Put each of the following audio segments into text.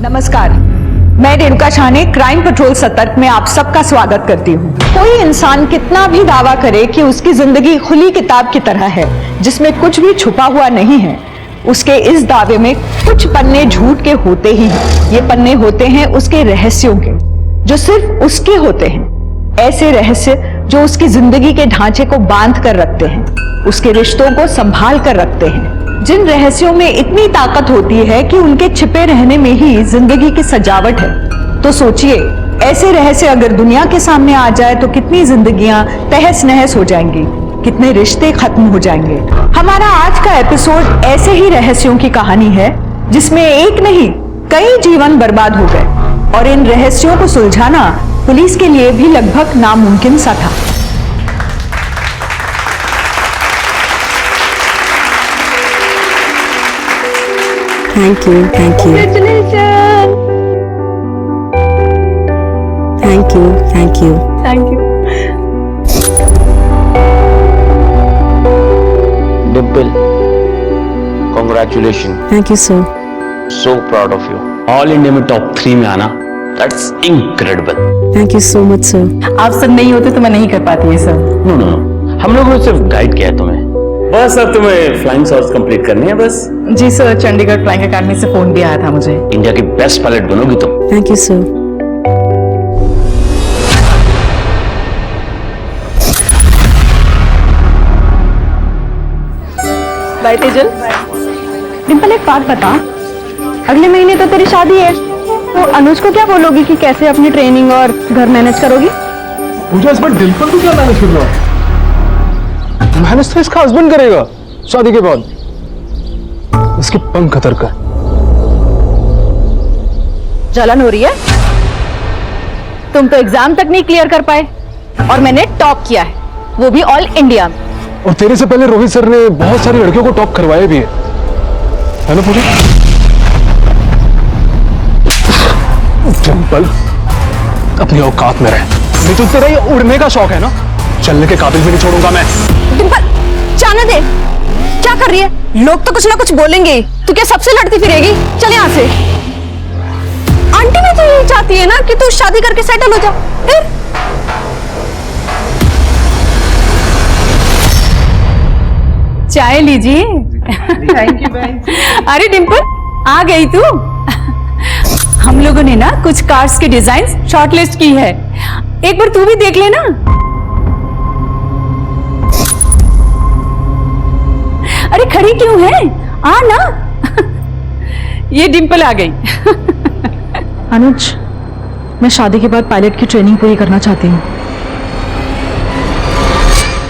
नमस्कार, मैं Renuka Shahane crime petrol सतर्क में आप सबका स्वागत करती हूँ। कोई इंसान कितना भी दावा करे कि उसकी जिंदगी खुली किताब की तरह है जिसमें कुछ भी छुपा हुआ नहीं है, उसके इस दावे में कुछ पन्ने झूठ के होते ही हैं। ये पन्ने होते हैं उसके रहस्यों के, जो सिर्फ उसके होते हैं। ऐसे रहस्य जो उसकी जिंदगी के ढांचे को बांध कर रखते हैं, उसके रिश्तों को संभाल कर रखते हैं। जिन रहस्यों में इतनी ताकत होती है कि उनके छिपे रहने में ही जिंदगी की सजावट है। तो सोचिए, ऐसे रहस्य अगर दुनिया के सामने आ जाए तो कितनी जिंदगियां तहस नहस हो जाएंगी, कितने रिश्ते खत्म हो जाएंगे। हमारा आज का एपिसोड ऐसे ही रहस्यों की कहानी है जिसमें एक नहीं कई जीवन बर्बाद हो गए, और इन रहस्यों को सुलझाना पुलिस के लिए भी लगभग नामुमकिन सा था। Thank you, thank you. Congratulations! Thank you, thank you. Thank you. Dimple, congratulations. Thank you, sir. So proud of you. All India में टॉप 3 में आना, that's incredible. Thank you so much, sir. आप सब नहीं होते तो मैं नहीं कर पाती ये सब। नो नो नो, हम लोगों ने सिर्फ गाइड किया है तुम्हें। बस अब तुम्हें फ्लाइंग शॉट्स कंप्लीट करनी है बस। जी सर, चंडीगढ़ फ्लाइंग अकेडमी से फोन भी आया था मुझे। इंडिया की बेस्ट पायलट बनोगी तुम। Thank you, sir. Bye Tejal. Dimple, एक बात बता, अगले महीने तो तेरी शादी है, तो अनुज को क्या बोलोगी कि कैसे अपनी ट्रेनिंग और घर मैनेज करोगी? मुझे इस बार डिम्पल को क्या मैनेज करना है? मैनेज तो इसका हस्बैंड करेगा शादी के बाद। इसके पंख कतर कर। जलन हो रही है? तुम तो एग्जाम तक नहीं क्लियर कर पाए और मैंने टॉप किया है, वो भी ऑल इंडिया में। और तेरे से पहले रोहित सर ने बहुत सारी लड़कियों को टॉप करवाया भी है ना पूजा? डिम्पल, अपनी औकात में रह। नहीं तो तेरा ये उड़ने का शौक है ना, चलने के काबिल भी नहीं छोड़ूंगा मैं। डिम्पल, जाने दे। क्या कर रही है? लोग तो कुछ ना कुछ बोलेंगे, तू क्या सबसे लड़ती फिरेगी? चल यहाँ से। आंटी भी तो यही चाहती है ना कि तू शादी करके सेटल हो जा। फिर चाय लीजिए। थैंक यू बहन। अरे डिम्पल, आ गई तू। हम लोगों ने ना कुछ कार्स के डिजाइन शॉर्टलिस्ट की है, एक बार तू भी देख लेना। अरे खड़ी क्यों है, आ ना। ये डिम्पल आ गई। अनुज, मैं शादी के बाद पायलट की ट्रेनिंग पूरी करना चाहती हूँ।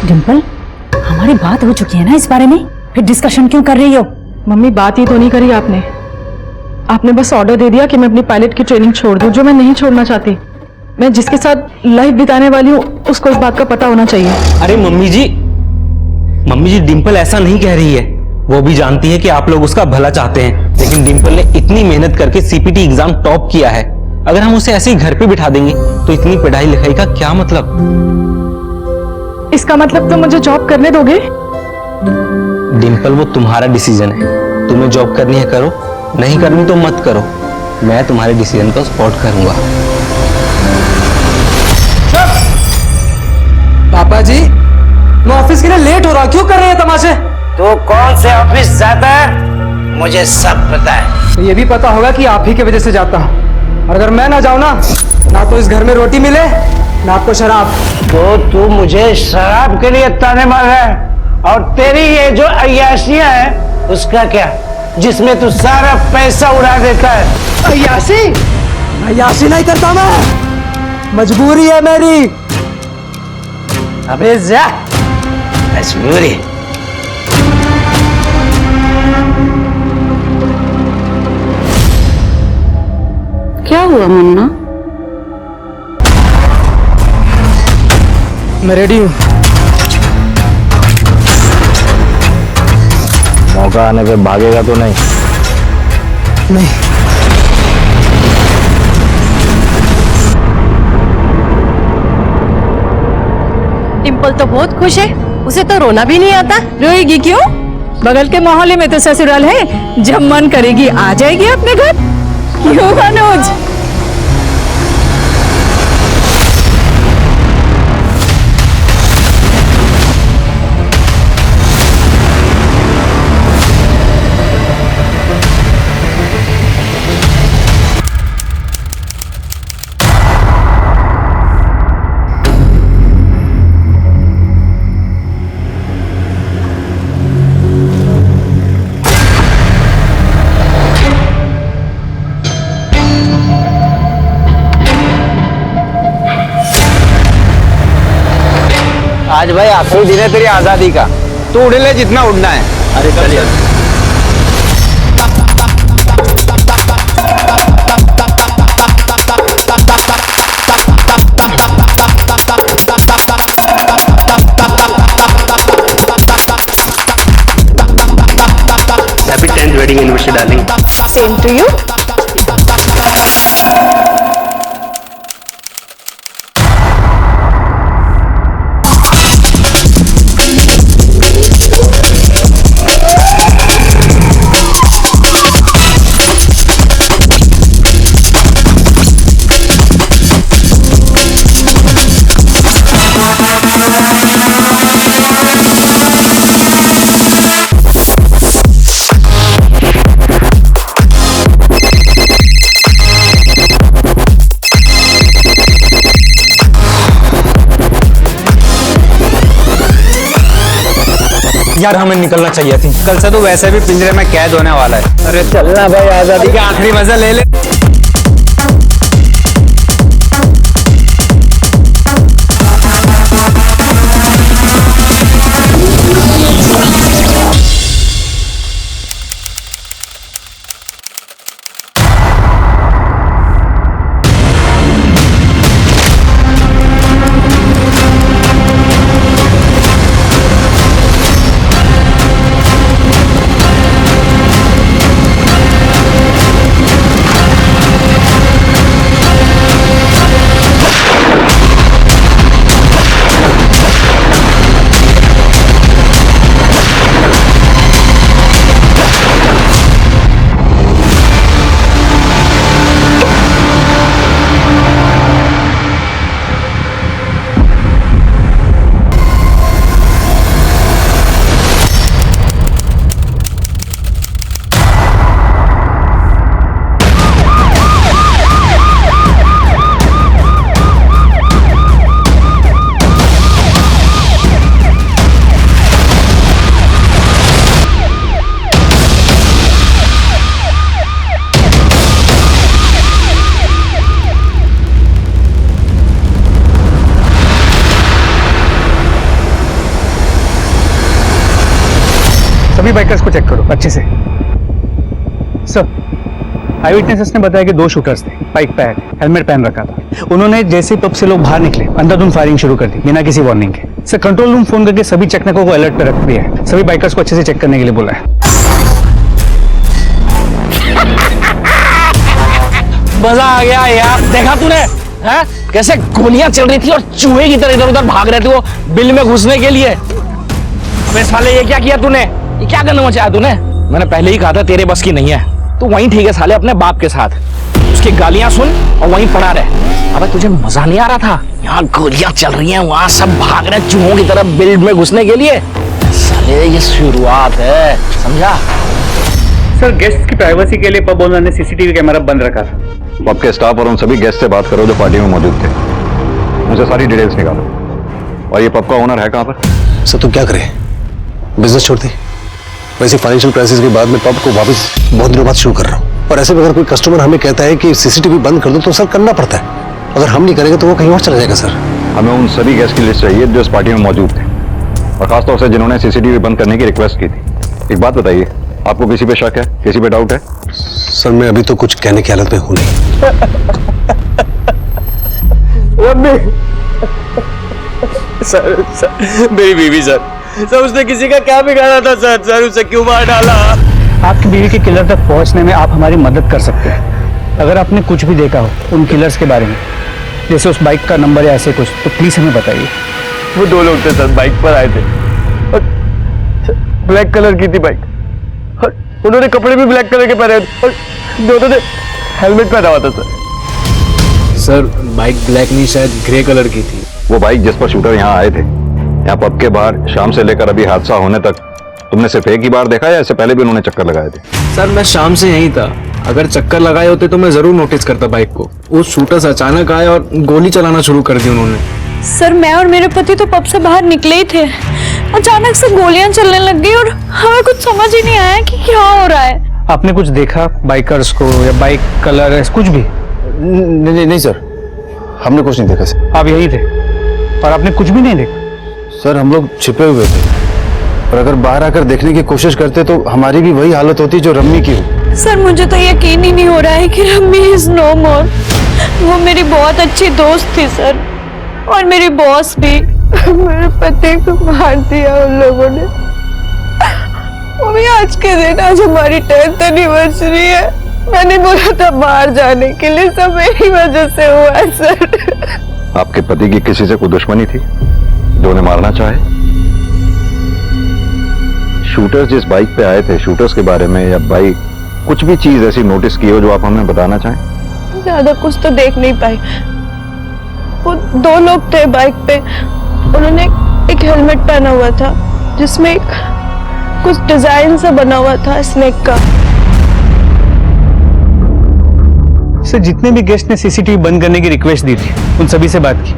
डिम्पल, हमारी बात हो चुकी है ना इस बारे में, फिर डिस्कशन क्यों कर रही हो? मम्मी, बात ही तो नहीं करी आपने बस ऑर्डर दे दिया कि मैं अपनी पायलट की ट्रेनिंग छोड़ दूं, जो मैं नहीं छोड़ना चाहती। मैं जिसके साथ लाइफ बिताने वाली हूँ उसको इस बात का पता होना चाहिए। अरे मम्मी जी, डिम्पल ऐसा नहीं कह रही है। वो भी जानती है कि आप लोग उसका भला चाहते हैं, लेकिन डिम्पल ने इतनी मेहनत करके सीपीटी एग्जाम टॉप किया है। अगर हम उसे ऐसे ही घर पे बिठा देंगे तो इतनी पढ़ाई लिखाई का क्या मतलब? इसका मतलब तुम मुझे जॉब करने दोगे? डिम्पल, वो तुम्हारा डिसीजन है। तुम्हें जॉब करनी है करो, नहीं करनी तो मत करो। मैं तुम्हारे डिसीजन को सपोर्ट करूंगा। पापा जी, मैं ऑफिस के लिए लेट हो रहा, क्यों कर रहे हैं तमाशे? तू कौन से ऑफिस जाता है मुझे सब पता है। तो ये भी पता होगा कि आप ही की वजह से जाता हूँ, और अगर मैं ना जाऊँ ना तो इस घर में रोटी मिले ना आपको शराब। तो तू मुझे शराब के लिए ताने मार रहा है, और तेरी ये जो अय्याशियां है उसका क्या, जिसमें तू सारा पैसा उड़ा देता है? अय्याशी? अय्याशी नहीं करता मैं, मजबूरी है मेरी। अबे जा, मजबूरी। क्या हुआ मुन्ना? मैं रेडी हूँ। मौका आने पे भागेगा तो नहीं? नहीं। डिम्पल तो बहुत खुश है, उसे तो रोना भी नहीं आता। रोएगी क्यों? बगल के मोहल्ले में तो ससुराल है, जब मन करेगी आ जाएगी अपने घर। क्यों मनोज। आज भाई आखिरी दिन है तेरी आजादी का, तू उड़ ले जितना उड़ना है। अरे चल यार। Happy 10th wedding anniversary darling. Same to you. यार हमें निकलना चाहिए थी। कल से तो वैसे भी पिंजरे में कैद होने वाला है। अरे चलना भाई, आजादी का आखिरी मजा ले ले। सभी बाइकर्स को चेक करो अच्छे से। सर, आई विटनेसेस ने बताया कि 2 शूटर्स थे, बाइक पे आए थे, हेलमेट पहन रखा था। उन्होंने जैसे ही पब से लोग बाहर निकले अंधाधुंध फायरिंग शुरू कर दी बिना किसी वार्निंग के। सर, कंट्रोल रूम फोन करके सभी चेकनकों को अलर्ट पे रख दिया है। सभी बाइकर्स को अच्छे से चेक करने के लिए बोला है। मजा आ गया यार, देखा तूने हैं? कैसे गोलियां चल रही थी और चूहे की तरह इधर उधर भाग रहे थे वो बिल में घुसने के लिए। अबे साले, ये क्या किया तूने? ये क्या करना चाहा तूने? मैंने पहले ही कहा था तेरे बस की नहीं है। तू वहीं ठीक है साले अपने बाप के साथ, उसकी गालियां सुन और वहीं पड़ा रहे। अबे तुझे मजा नहीं आ रहा था? यहाँ गोलियां चल रही हैं, वहां सब भाग रहे हैं चूहों की तरह बिल में घुसने के लिए। साले ये शुरुआत है, समझा? सर, गेस्ट की प्राइवेसी के लिए पब ओनर ने सीसीटीवी कैमरा बंद रखा था। पब के स्टाफ और उन सभी गेस्ट से बात करो जो पार्टी में मौजूद थे, मुझे सारी डिटेल्स निकालो। और ये पब का ओनर है कहाँ पर? सर, तो क्या करें, बिजनेस छोड़ दी। वैसे फाइनेंशियल क्राइसिस के बाद में पब को वापस बहुत दिनों बाद शुरू कर रहा हूँ। और ऐसे में अगर कोई कस्टमर हमें कहता है कि सीसीटीवी बंद कर दो तो सर करना पड़ता है। अगर हम नहीं करेंगे तो वो कहीं और चला जाएगा। सर, हमें उन सभी गेस्ट की लिस्ट चाहिए जो इस पार्टी में मौजूद थे, और खासतौर से जिन्होंने सीसीटीवी बंद करने की रिक्वेस्ट की थी। एक बात बताइए, आपको किसी पे शक है, किसी पे डाउट है? सर, मैं अभी तो कुछ कहने की हालत में हूँ नहीं। सर, मेरी बीवी सर, उसने किसी का क्या बिगाड़ा था सर, उसे क्यों मार डाला? आपकी बीवी के किलर तक पहुंचने में आप हमारी मदद कर सकते हैं। अगर आपने कुछ भी देखा हो उन किलर्स के बारे में, जैसे उस बाइक का नंबर या ऐसे कुछ, तो प्लीज हमें बताइए। वो 2 लोग थे सर, बाइक पर आए थे और ब्लैक कलर की थी बाइक, और उन्होंने कपड़े भी ब्लैक कलर के पहने और दोनों ने हेलमेट पहना हुआ था सर। सर बाइक ब्लैक नहीं शायद ग्रे कलर की थी। वो बाइक जिस पर शूटर यहाँ आए थे, यहाँ पब के बाहर शाम से लेकर अभी हादसा होने तक तुमने सिर्फ एक ही बार देखा या इससे पहले भी उन्होंने चक्कर लगाए थे? सर मैं शाम से यहीं था, अगर चक्कर लगाए होते तो मैं जरूर नोटिस करता बाइक को। वो शूटर्स अचानक आए और गोली चलाना शुरू कर दी उन्होंने। सर मैं और मेरे पति तो पब से बाहर निकले ही थे, अचानक से गोलियां चलने लग गई और हमें कुछ समझ ही नहीं आया कि क्या हो रहा है। आपने कुछ देखा बाइकर्स को या बाइक कलर कुछ भी? नहीं सर, हमने कुछ नहीं देखा सर। आप यही थे और आपने कुछ भी नहीं देखा? सर हम लोग छिपे हुए थे और अगर बाहर आकर देखने की कोशिश करते तो हमारी भी वही हालत होती जो रम्मी की हो। सर मुझे तो यकीन ही नहीं हो रहा है कि रम्मी इज नो मोर। वो मेरी बहुत अच्छी दोस्त थी सर, और मेरी बॉस भी। मेरे पति को मार दिया उन लोगों ने। वो भी आज के दिन, आज हमारी 10th एनिवर्सरी है। मैंने बोला था बाहर जाने के लिए, सब मेरी वजह से हुआ है सर। आपके पति की किसी से कोई दुश्मनी थी जो उन्हें मारना चाहे? शूटर्स जिस बाइक पे आए थे, शूटर्स के बारे में या बाइक कुछ भी चीज ऐसी नोटिस की हो जो आप हमें बताना चाहें? ज्यादा कुछ तो देख नहीं पाई। वो 2 लोग थे बाइक पे, उन्होंने एक हेलमेट पहना हुआ था जिसमें कुछ डिजाइन सा बना हुआ था स्नेक का। सर जितने भी गेस्ट ने सीसीटीवी बंद करने की रिक्वेस्ट दी थी उन सभी से बात की,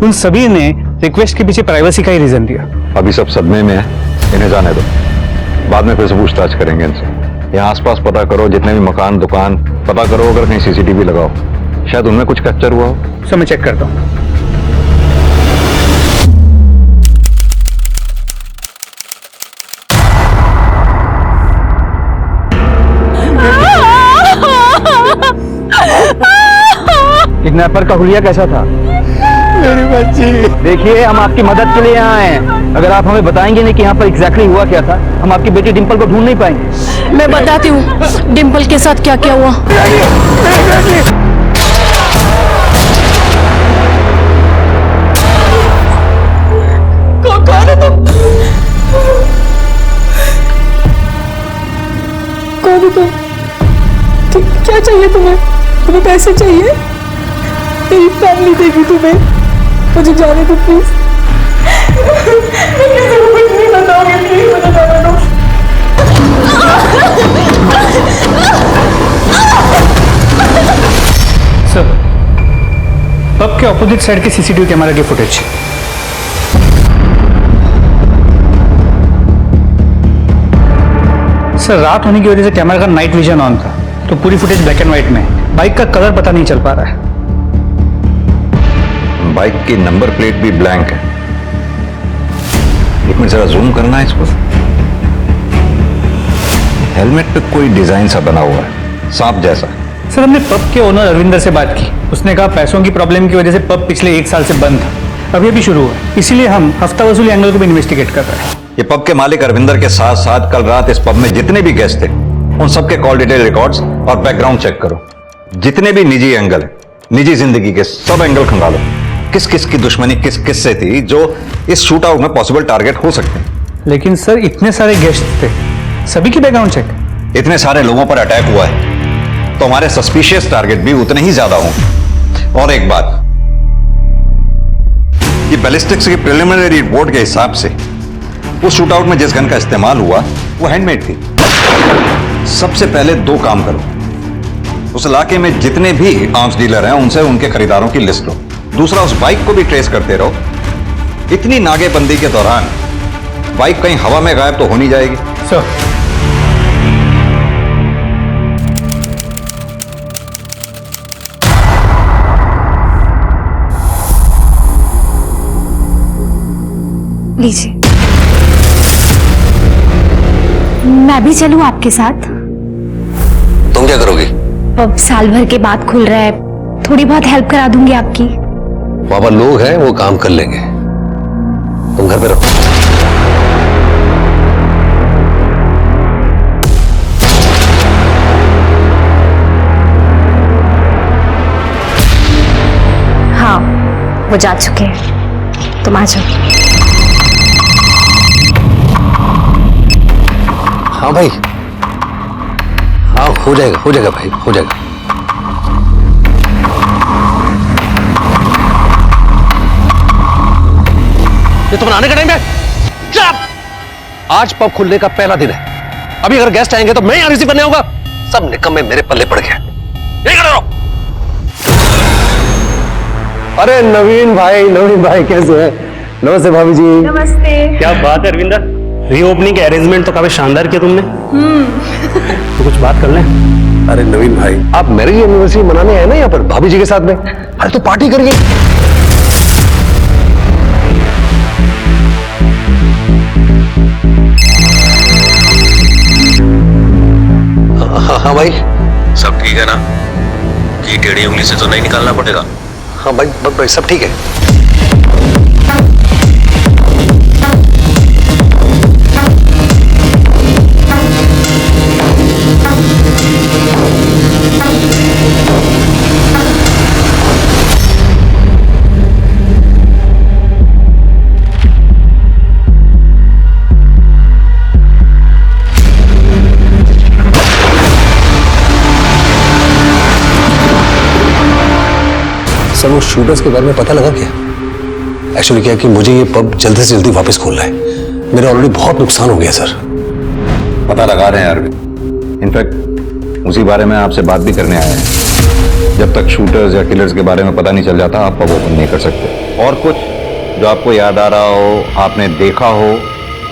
उन सभी ने रिक्वेस्ट के पीछे प्राइवेसी का ही रीजन दिया। अभी सब सदमे में है, इन्हें जाने दो, बाद में फिर से पूछताछ करेंगे इनसे। यहाँ आसपास पता करो, जितने भी मकान दुकान पता करो, अगर कहीं सीसीटीवी लगाओ, शायद उनमें कुछ कैप्चर हुआ हो। सर मैं चेक करता हूँ। किडनैपर का हुलिया कैसा था? मेरी बच्ची। देखिए हम आपकी मदद के लिए यहाँ आए हैं। अगर आप हमें बताएंगे नहीं कि यहाँ पर एग्जैक्टली हुआ क्या था, हम आपकी बेटी डिंपल को ढूंढ नहीं पाएंगे। मैं बताती हूँ डिम्पल के साथ क्या क्या हुआ। कौन है तुम? कौन है तुम? क्या चाहिए तुम्हें? तुम्हें पैसे चाहिए? तेरी फैमिली देगी तुम्हें। मुझे जाने दो प्लीज। मैं किसी को कुछ नहीं बताऊंगी, प्लीज मुझे जाने दो। सर पब के ऑपोजिट साइड के सीसीटीवी कैमरा की फुटेज। सर रात होने की वजह से कैमरा का नाइट विजन ऑन था, तो पूरी फुटेज ब्लैक एंड व्हाइट में है। बाइक का कलर पता नहीं चल पा रहा है। बाइक की नंबर प्लेट भी ब्लैंक है। एक मिनट जरा जूम करना है इसको। हेलमेट पे कोई डिजाइन सा बना हुआ है, सांप जैसा। सर हमने पब के ओनर अरविंदर से बात की, उसने कहा पैसों की प्रॉब्लम की वजह से पब पिछले 1 साल से बंद था, अभी अभी शुरू हुआ, इसीलिए हम हफ्ता वसूली एंगल को भी इन्वेस्टिगेट कर रहे हैं। ये पब के मालिक अरविंदर के साथ साथ कल रात इस पब में जितने भी गेस्ट थे उन सबके कॉल डिटेल रिकॉर्ड्स और बैकग्राउंड चेक करो। जितने भी निजी एंगल है, निजी जिंदगी के सब एंगल खंगालो। किस किस की दुश्मनी किस किस से थी जो इस शूट आउट में पॉसिबल टारगेट हो सकते हैं। लेकिन सर इतने सारे गेस्ट थे, सभी की बैकग्राउंड चेक। इतने सारे लोगों पर अटैक हुआ है तो हमारे सस्पिशियस टारगेट भी उतने ही ज्यादा होंगे। और एक बात, ये बैलिस्टिक्स की प्रिलिमिनरी रिपोर्ट के हिसाब से उस शूट आउट में जिस गन का इस्तेमाल हुआ वो हैंडमेड थी। सबसे पहले 2 काम करो, उस इलाके में जितने भी आर्म्स डीलर हैं उनसे उनके खरीदारों की लिस्ट लो। दूसरा, उस बाइक को भी ट्रेस करते रहो। इतनी नागेबंदी के दौरान बाइक कहीं हवा में गायब तो हो नहीं जाएगी। सर लीजिए। मैं भी चलूं आपके साथ? तुम क्या करोगी? अब साल भर के बाद खुल रहा है, थोड़ी बहुत हेल्प करा दूंगी आपकी। वहां पर लोग हैं, वो काम कर लेंगे, तुम घर पे रहो। हाँ वो जा चुके हैं, तुम आ जाओ। हाँ भाई, हाँ हो जाएगा भाई, हो जाएगा। ये तो बनाने का टाइम है। आज पब खुलने का पहला दिन है। अभी अगर गेस्ट आएंगे तो मैं यहाँ रिसीव करने आऊंगा। सब निकम्मे मेरे पल्ले पड़ गए। यही कर रहा हूं। अरे नवीन भाई कैसे है? नमस्ते भाभी जी। नमस्ते। क्या बात है अरविंदा, रीओपनिंग के अरेंजमेंट तो काफी शानदार किया तुमने। तो कुछ बात कर लें। अरे नवीन भाई, आप मैरिज एनिवर्सरी मनाने आए ना यहाँ पर भाभी जी के साथ में? अरे तो पार्टी करिए। हाँ भाई, सब ठीक है ना? कि टेढ़ी उंगली से तो नहीं निकालना पड़ेगा? हाँ भाई सब ठीक है। सर वो शूटर्स के बारे में पता लगा क्या? एक्चुअली क्या है कि मुझे ये पब जल्दी से जल्दी वापस खोलना है। मेरा ऑलरेडी बहुत नुकसान हो गया सर। पता लगा रहे हैं अरविंद। इनफैक्ट उसी बारे में आपसे बात भी करने आए हैं। जब तक शूटर्स या किलर्स के बारे में पता नहीं चल जाता आप पब ओपन नहीं कर सकते। और कुछ जो आपको याद आ रहा हो, आपने देखा हो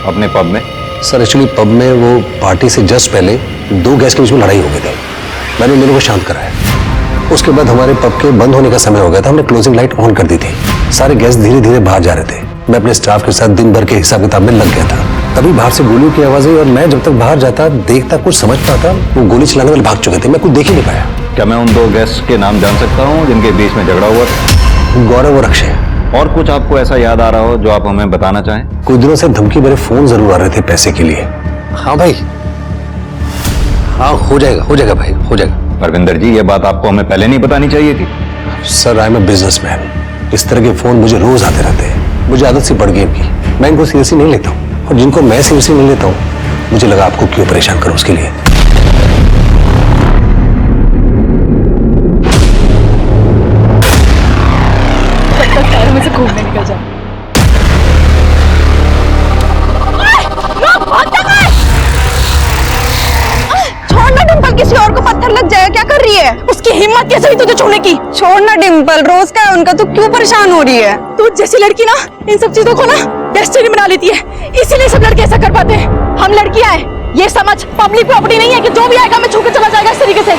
अपने पब में? सर एक्चुअली पब में वो पार्टी से जस्ट पहले दो गेस्ट के बीच में लड़ाई हो गई थी। मैंने उन दोनों को शांत कराया। उसके बाद हमारे पब के बंद होने का समय हो गया था। हमने क्लोजिंग लाइट ऑन कर दी थी। सारे गेस्ट धीरे धीरे बाहर जा रहे थे। मैं अपने स्टाफ के साथ दिन भर के हिसाब किताब में लग गया था। तभी बाहर से गोलियों की आवाज आई और मैं जब तक बाहर जाता देखता कुछ समझ पाता, वो गोली चलाने वाले भाग चुके थे। मैं कुछ देख ही नहीं पाया। क्या मैं उन दो गेस्ट के नाम जान सकता हूँ जिनके बीच में झगड़ा हुआ था? गौरव और अक्षय। और कुछ आपको ऐसा याद आ रहा हो जो आप हमें बताना चाहें? कुछ दिनों से धमकी भरे फोन जरूर आ रहे थे पैसे के लिए। हाँ भाई, हाँ हो जाएगा भाई, हो जाएगा। परविंदर जी, ये बात आपको हमें पहले नहीं बतानी चाहिए थी। Sir I am a businessman. इस तरह के फोन मुझे रोज आते रहते हैं। मुझे आदत सी पड़ गई इनकी। मैं इनको सीरियसली नहीं लेता हूँ और जिनको मैं सीरियसली नहीं लेता हूँ मुझे लगा आपको क्यों परेशान करूँ उसके लिए। में से घूमने निकल जाओ। छोड़ना डिम्पल, किसी और को पत्थर लग जाएगा। क्या कर रही है? उसकी हिम्मत कैसे हुई तुझे छूने की? छोड़ना डिम्पल, रोज का है उनका, तू क्यों परेशान हो रही है? तू जैसी लड़की ना इन सब चीजों को ना डेस्टिनी बना लेती है, इसीलिए सब लड़के ऐसा कर पाते हैं। हम लड़कियां हैं, ये समझ। पब्लिक प्रॉपर्टी नहीं है कि जो भी आएगा मैं छू के चला जाएगा इस तरीके से।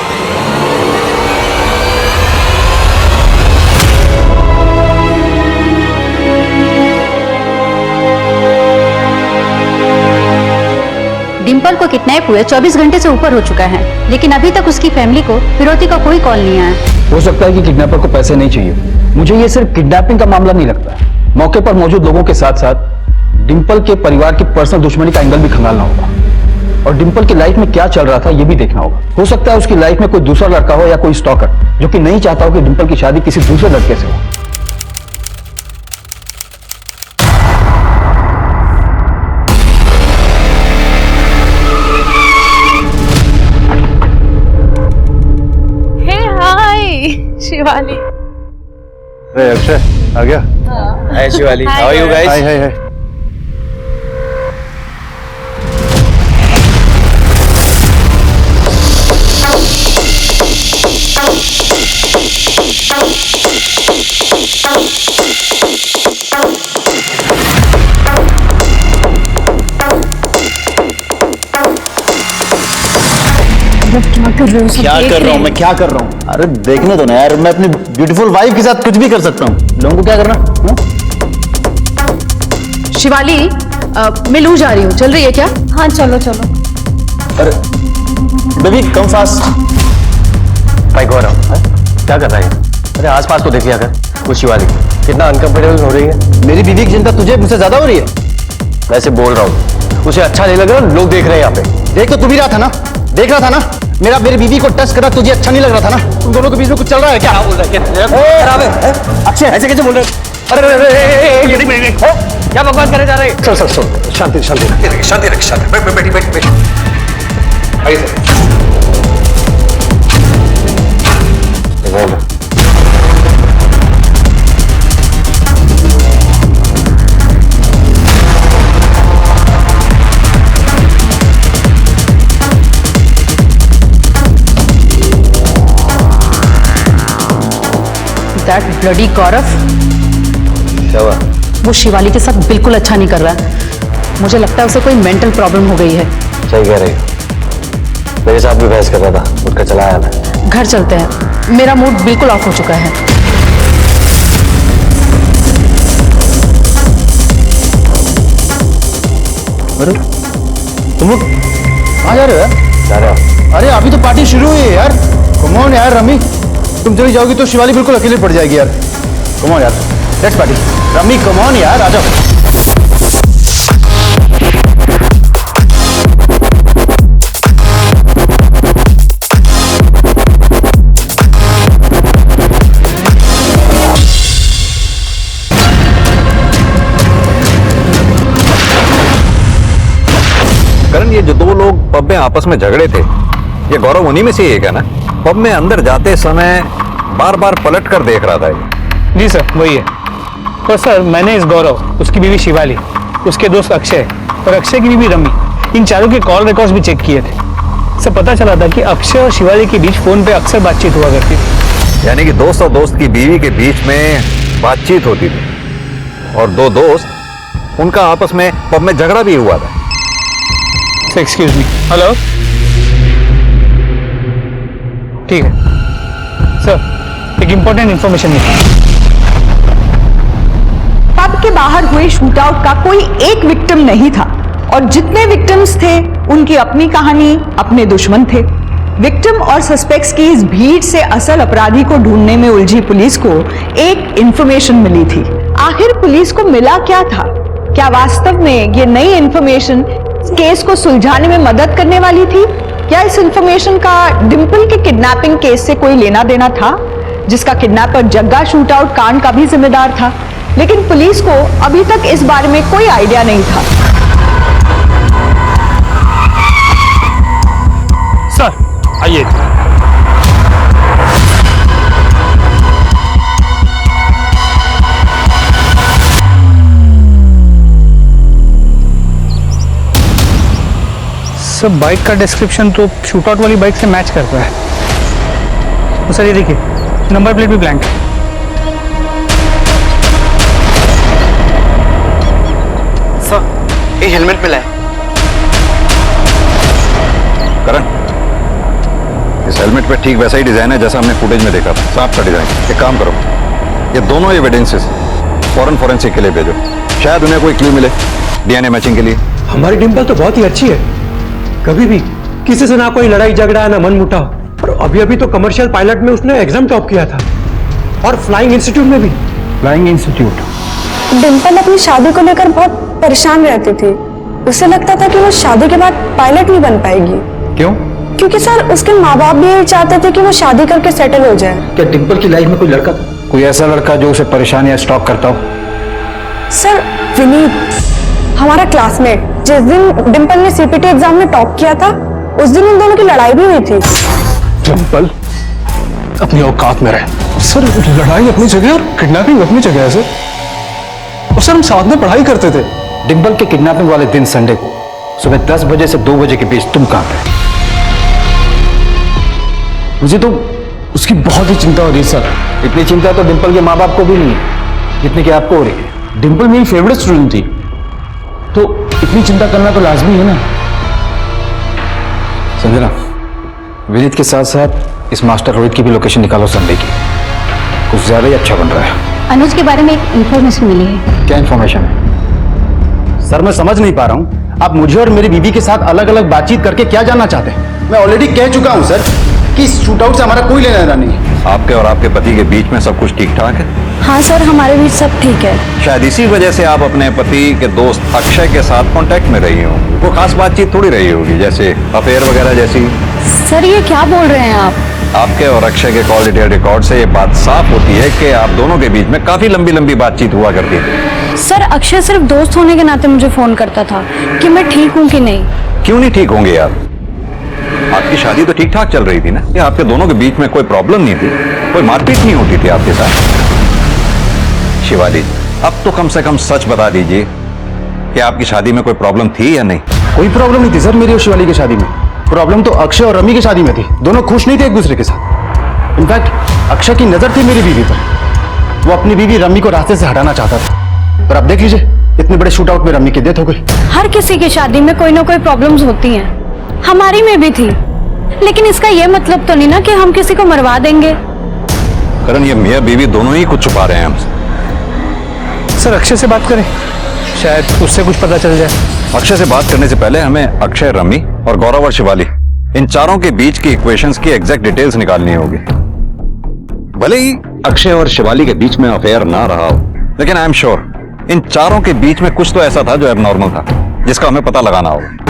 डिम्पल को किडनैप हुए 24 घंटे से ऊपर हो चुका है, लेकिन अभी तक उसकी फैमिली को फिरौती का कोई कॉल नहीं आया। हो सकता है कि किडनैपर को पैसे नहीं चाहिए। मुझे ये सिर्फ किडनैपिंग का मामला नहीं लगता। मौके पर मौजूद लोगों के साथ साथ डिम्पल के परिवार की पर्सनल दुश्मनी का एंगल भी खंगालना होगा और डिम्पल की लाइफ में क्या चल रहा था ये भी देखना होगा। हो सकता है उसकी लाइफ में कोई दूसरा लड़का हो या कोई स्टॉकर जो कि नहीं चाहता हो कि डिम्पल की शादी किसी दूसरे लड़के से हो। शिवाली। अरे अक्षय आ गया। Hi Shivali, how are you guys? Hi. क्या कर रहा हूँ? अरे देखने दो ना यार, मैं अपनी ब्यूटीफुल वाइफ के साथ कुछ भी कर सकता हूँ। लोगों को क्या करना? शिवाली, मैं लू जा रही हूँ, चल रही है क्या? हाँ चलो चलो। अरे बेबी कम फास्ट। भाई गौरव क्या कर रहा है? अरे आसपास तो देखिए अगर। वो शिवाली कितना अनकंफर्टेबल हो रही है। मेरी बीवी की चिंता तुझे मुझसे ज्यादा हो रही है। वैसे बोल रहा हूँ, उसे अच्छा नहीं लग रहा, लोग देख रहे हैं यहाँ पे। देख तो तू भी रहा था ना, देख रहा था ना। मेरी बीवी को टच करा, तुझे अच्छा नहीं लग रहा था ना? तुम दोनों के बीच में कुछ चल रहा है क्या? बोल रहा है अक्षय, ऐसे कैसे बोल रहे? अरे क्या बकवास करे जा रहे? सर शांति बैठ। आइए दैट ब्लडी गौरव? क्या हुआ? वो शिवाली के साथ बिल्कुल अच्छा नहीं कर रहा है। मुझे लगता है उसे कोई मेंटल प्रॉब्लम हो गई है। सही कह रही हो, मेरे साथ भी बहस कर रहा था, उठकर चला आया मैं। घर चलते हैं, मेरा मूड बिल्कुल ऑफ हो चुका है। अरे तुम लोग कहाँ जा रहे हो यार? जा रहे हो? अरे अभी तो पार्टी शुरू हुई है यार। कम ऑन यार रमी, तुम चली जाओगी तो शिवाली बिल्कुल अकेले पड़ जाएगी यार। कम ऑन यार, let's party. Rummy come on यार, आ जाओ। करण, ये जो दो लोग पब में आपस में झगड़े थे, ये गौरव उन्हीं में से एक है ना? पब में अंदर जाते समय बार बार पलट कर देख रहा था ये। जी सर, वही है। तो सर, मैंने इस गौरव, उसकी बीवी शिवाली, उसके दोस्त अक्षय और अक्षय की बीवी रमी, इन चारों के कॉल रिकॉर्ड्स भी चेक किए थे। सर, पता चला था कि अक्षय और शिवाली के बीच फोन पे अक्सर बातचीत हुआ करती थी। यानी कि दोस्त और दोस्त की बीवी के बीच में बातचीत होती थी और दो दोस्त, उनका आपस में पब में झगड़ा भी हुआ था। Excuse me. हेलो, ठीक है सर, एक इंपॉर्टेंट इंफॉर्मेशन नहीं। पब के बाहर हुए शूटआउट का कोई एक विक्टिम नहीं था और जितने विक्टिम्स थे उनकी अपनी कहानी, अपने दुश्मन थे। विक्टिम और सस्पेक्ट्स की इस भीड़ से असल अपराधी को ढूंढने में उलझी पुलिस को एक इंफॉर्मेशन मिली थी। आखिर पुलिस को मिला क्या था? क्या वास्तव में ये नई इंफॉर्मेशन केस को सुलझाने में मदद करने वाली थी, या इस इंफॉर्मेशन का डिंपल के किडनैपिंग केस से कोई लेना देना था, जिसका किडनैपर जग्गा शूटआउट कांड का भी जिम्मेदार था? लेकिन पुलिस को अभी तक इस बारे में कोई आइडिया नहीं था। सर आइए। सर, बाइक का डिस्क्रिप्शन तो शूटआउट वाली बाइक से मैच करता है। तो सर, ये देखिए, नंबर प्लेट भी ब्लैंक है। सर, ये हेलमेट मिला है। करण, इस हेलमेट पे ठीक वैसा ही डिजाइन है जैसा हमने फुटेज में देखा था। सांप का डिजाइन। एक काम करो, ये दोनों एविडेंसेस फौरन फॉरेंसिक के लिए भेजो, शायद उन्हें कोई क्लू मिले डीएनए मैचिंग के लिए। हमारी डिंपल तो बहुत ही अच्छी है, कभी भी किसी से ना कोई लड़ाई झगड़ा ना मन मुटाव। और अभी अभी तो कमर्शियल पायलट में उसने एग्जाम टॉप किया था, और फ्लाइंग इंस्टीट्यूट में भी। Flying institute. डिंपल अपनी शादी को लेकर बहुत परेशान रहती थी। उसे लगता था कि वो शादी के बाद पायलट नहीं बन पाएगी। क्यों? क्योंकि सर, उसके माँ बाप भी यही चाहते थे कि वो शादी करके सेटल हो जाए। क्या डिंपल की लाइफ में कोई लड़का था? कोई ऐसा लड़का जो उसे परेशान या स्टॉक करता हो? सर, विनीत, हमारा क्लासमेट, जिस दिन डिंपल ने सीपीटी एग्जाम में टॉप किया था, उस दिन उन दोनों की लड़ाई भी हुई थी। डिंपल अपनी औकात में रहे। सर, लड़ाई अपनी जगह और किडनैपिंग अपनी जगह है सर। और सर, हम साथ में पढ़ाई करते थे। डिंपल के किडनैपिंग वाले दिन संडे को सुबह 10 बजे से 2 बजे के बीच तुम कहां थे? मुझे तो उसकी बहुत ही चिंता हो रही है सर। इतनी चिंता तो डिंपल के माँ बाप को भी नहीं है जितनी कि आपको हो रही है। डिंपल मेरी फेवरेट स्टूडेंट थी, तो इतनी चिंता करना तो लाजमी है ना। संजना, विनीत के साथ साथ इस मास्टर रोहित की भी लोकेशन निकालो संडे की। कुछ ज्यादा ही अच्छा बन रहा है। अनुज के बारे में एक इंफॉर्मेशन मिली है। क्या इंफॉर्मेशन है? सर, मैं समझ नहीं पा रहा हूँ, आप मुझे और मेरी बीवी के साथ अलग अलग बातचीत करके क्या जानना चाहते हैं? मैं ऑलरेडी कह चुका हूँ सर कि इस शूटआउट से हमारा कोई लेना देना नहीं है। आपके और आपके पति के बीच में सब कुछ ठीक ठाक है? हाँ सर, हमारे बीच सब ठीक है। शायद इसी वजह से आप अपने पति के दोस्त अक्षय के साथ कांटेक्ट में रही हो। वो खास बातचीत थोड़ी रही होगी, जैसे अफेयर वगैरह जैसी। सर, ये क्या बोल रहे हैं आप? आपके और अक्षय के कॉल डिटेल रिकॉर्ड से ये बात साफ होती है कि आप दोनों के बीच में काफी लंबी लंबी बातचीत हुआ करती थी। सर, अक्षय सिर्फ दोस्त होने के नाते मुझे फोन करता था कि मैं ठीक हूँ कि नहीं। क्यों नहीं ठीक होंगे यार? आपकी शादी तो ठीक ठाक चल रही थी ना? या आपके दोनों के बीच में कोई प्रॉब्लम नहीं थी? कोई मारपीट नहीं होती थी आपके साथ? शिवाली, अब तो कम से कम सच बता दीजिए कि आपकी शादी में कोई प्रॉब्लम थी या नहीं? कोई प्रॉब्लम नहीं थी सर मेरी और शिवाली की शादी में। प्रॉब्लम तो अक्षय और रमी की शादी में थी। दोनों खुश नहीं थे एक दूसरे के साथ। इनफैक्ट अक्षय की नजर थी मेरी बीवी पर, वो अपनी बीवी रम्मी को रास्ते से हटाना चाहता था, पर अब देख लीजिए इतने बड़े शूट आउट में रम्मी की डेथ हो गई। हर किसी की शादी में कोई ना कोई प्रॉब्लम्स होती हैं, हमारी में भी थी, लेकिन इसका ये मतलब तो नहीं ना कि हम किसी को मरवा देंगे। करण, ये मियाँ बीवी दोनों ही कुछ छुपा रहे हैं हमसे। सर अक्षय से बात करें, शायद उससे कुछ पता चल जाए। अक्षय से बात करने से पहले हमें अक्षय, रम्मी और गौरव और शिवाली, इन चारों के बीच की इक्वेशंस की एग्जैक्ट डिटेल्स निकालनी होगी। भले ही अक्षय और शिवाली के बीच में अफेयर ना रहा हो, लेकिन आई एम श्योर इन चारों के बीच में कुछ तो ऐसा था जो एबनॉर्मल था, जिसका हमें पता लगाना होगा।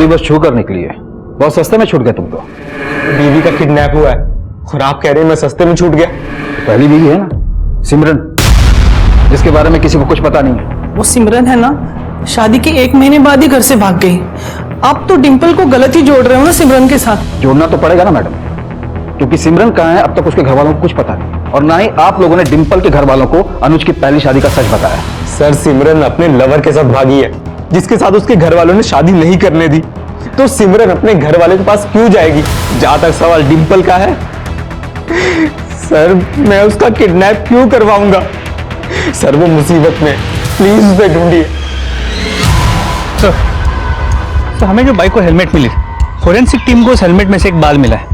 बस छू कर निकली है, बहुत सस्ते में छूट गया तुमको। बीवी का किडनैप हुआ है और आप कह रहे हैं मैं सस्ते में छूट गया। तो पहली बीवी है ना सिमरन, जिसके बारे में किसी को कुछ पता नहीं है। वो सिमरन है ना, शादी के 1 महीने बाद ही घर से भाग गई। आप तो डिंपल को गलत ही जोड़ रहे हो ना सिमरन के साथ। जोड़ना तो पड़ेगा ना मैडम, क्योंकि सिमरन कहाँ है अब तक उसके घर वालों को कुछ पता नहीं, और ना ही आप लोगों ने डिंपल के घर वालों को अनुज की पहली शादी का सच बताया। सर सिमरन अपने लवर के साथ भागी है, जिसके साथ उसके घर वालों ने शादी नहीं करने दी, तो सिमरन अपने घर वाले के पास क्यों जाएगी? जहां तक सवाल डिंपल का है, सर मैं उसका किडनैप क्यों करवाऊंगा? सर वो मुसीबत में, प्लीज उसे ढूंढिए। सर हमें जो बाइक को हेलमेट मिली, फोरेंसिक टीम को उस हेलमेट में से एक बाल मिला है,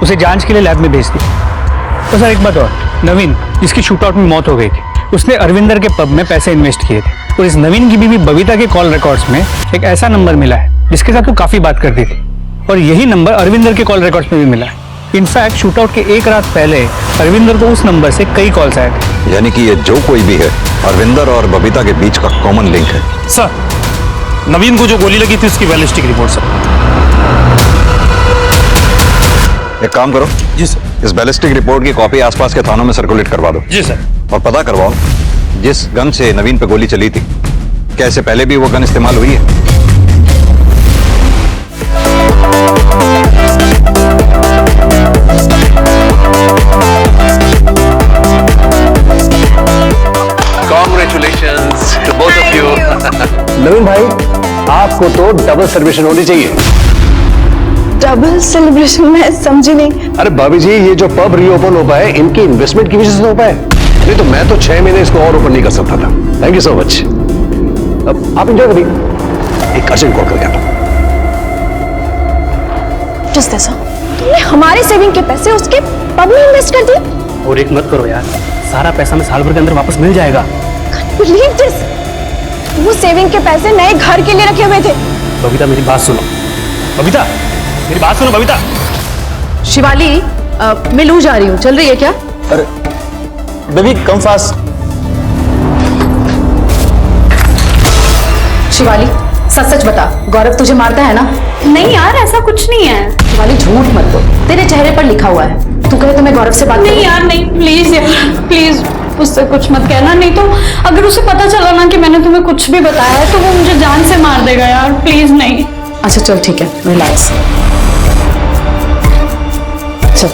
उसे जांच के लिए लैब में भेज दिया। तो सर एक बात और, नवीन जिसकी शूटआउट में मौत हो गई थी, उसने अरविंदर के पब में पैसे इन्वेस्ट किए थे, और इस नवीन की बीवी बबीता के कॉल रिकॉर्ड्स में एक ऐसा नंबर मिला है जिसके साथ वो काफी बात करती थी, और यही नंबर अरविंदर के कॉल रिकॉर्ड्स में भी मिला है। इनफैक्ट शूटआउट के एक रात पहले अरविंदर को उस नंबर से कई कॉल्स आए थे। यानी कि ये जो कोई भी है, अरविंदर और बबीता के बीच का कॉमन लिंक है। सर नवीन को जो गोली लगी थी उसकी बैलिस्टिक रिपोर्ट सर। एक काम करो जी सर, इस बैलिस्टिक रिपोर्ट की कॉपी आसपास के थानों में सर्कुलेट करवा दो। जी सर। और पता करवाओ जिस गन से नवीन पे गोली चली थी, क्या इससे पहले भी वो गन इस्तेमाल हुई है? Congratulations to both of you. नवीन भाई, आपको तो डबल सेलिब्रेशन होनी चाहिए। डबल सेलिब्रेशन मैं समझी नहीं। अरे भाभी जी, ये जो पब रीओपन हो पाए इनकी इन्वेस्टमेंट की वजह से हो पाए, नहीं तो मैं तो 6 महीने इसको और ओपन नहीं कर सकता था। Thank you so much. अब आप एंजॉय करिए, एक अर्जेंट कॉल करके आता हूं। Just ऐसा तुमने हमारे सेविंग के पैसे उसके पब में इन्वेस्ट कर दिए? और एक मत करो यार, सारा पैसा मैं साल भर के अंदर वापस मिल जाएगा। Believe this? वो सेविंग के पैसे नए घर के लिए रखे हुए थे। बबीता मेरी बात सुनो, बबीता मेरी बात सुनो, बबीता। शिवाली मैं लू जा रही हूँ, चल रही है क्या? अरे बेबी कम फास्ट। शिवाली सच सच बता, गौरव तुझे मारता है ना? नहीं यार ऐसा कुछ नहीं है। शिवाली झूठ मत बोल, तेरे चेहरे पर लिखा हुआ है। तू कहे तो मैं गौरव से बात नहीं यार नहीं, प्लीज यार प्लीज उससे कुछ मत कहना, नहीं तो अगर उसे पता चला ना कि मैंने तुम्हें कुछ भी बताया है तो वो मुझे जान से मार देगा यार, प्लीज नहीं। अच्छा चल ठीक है, रिलैक्स। चल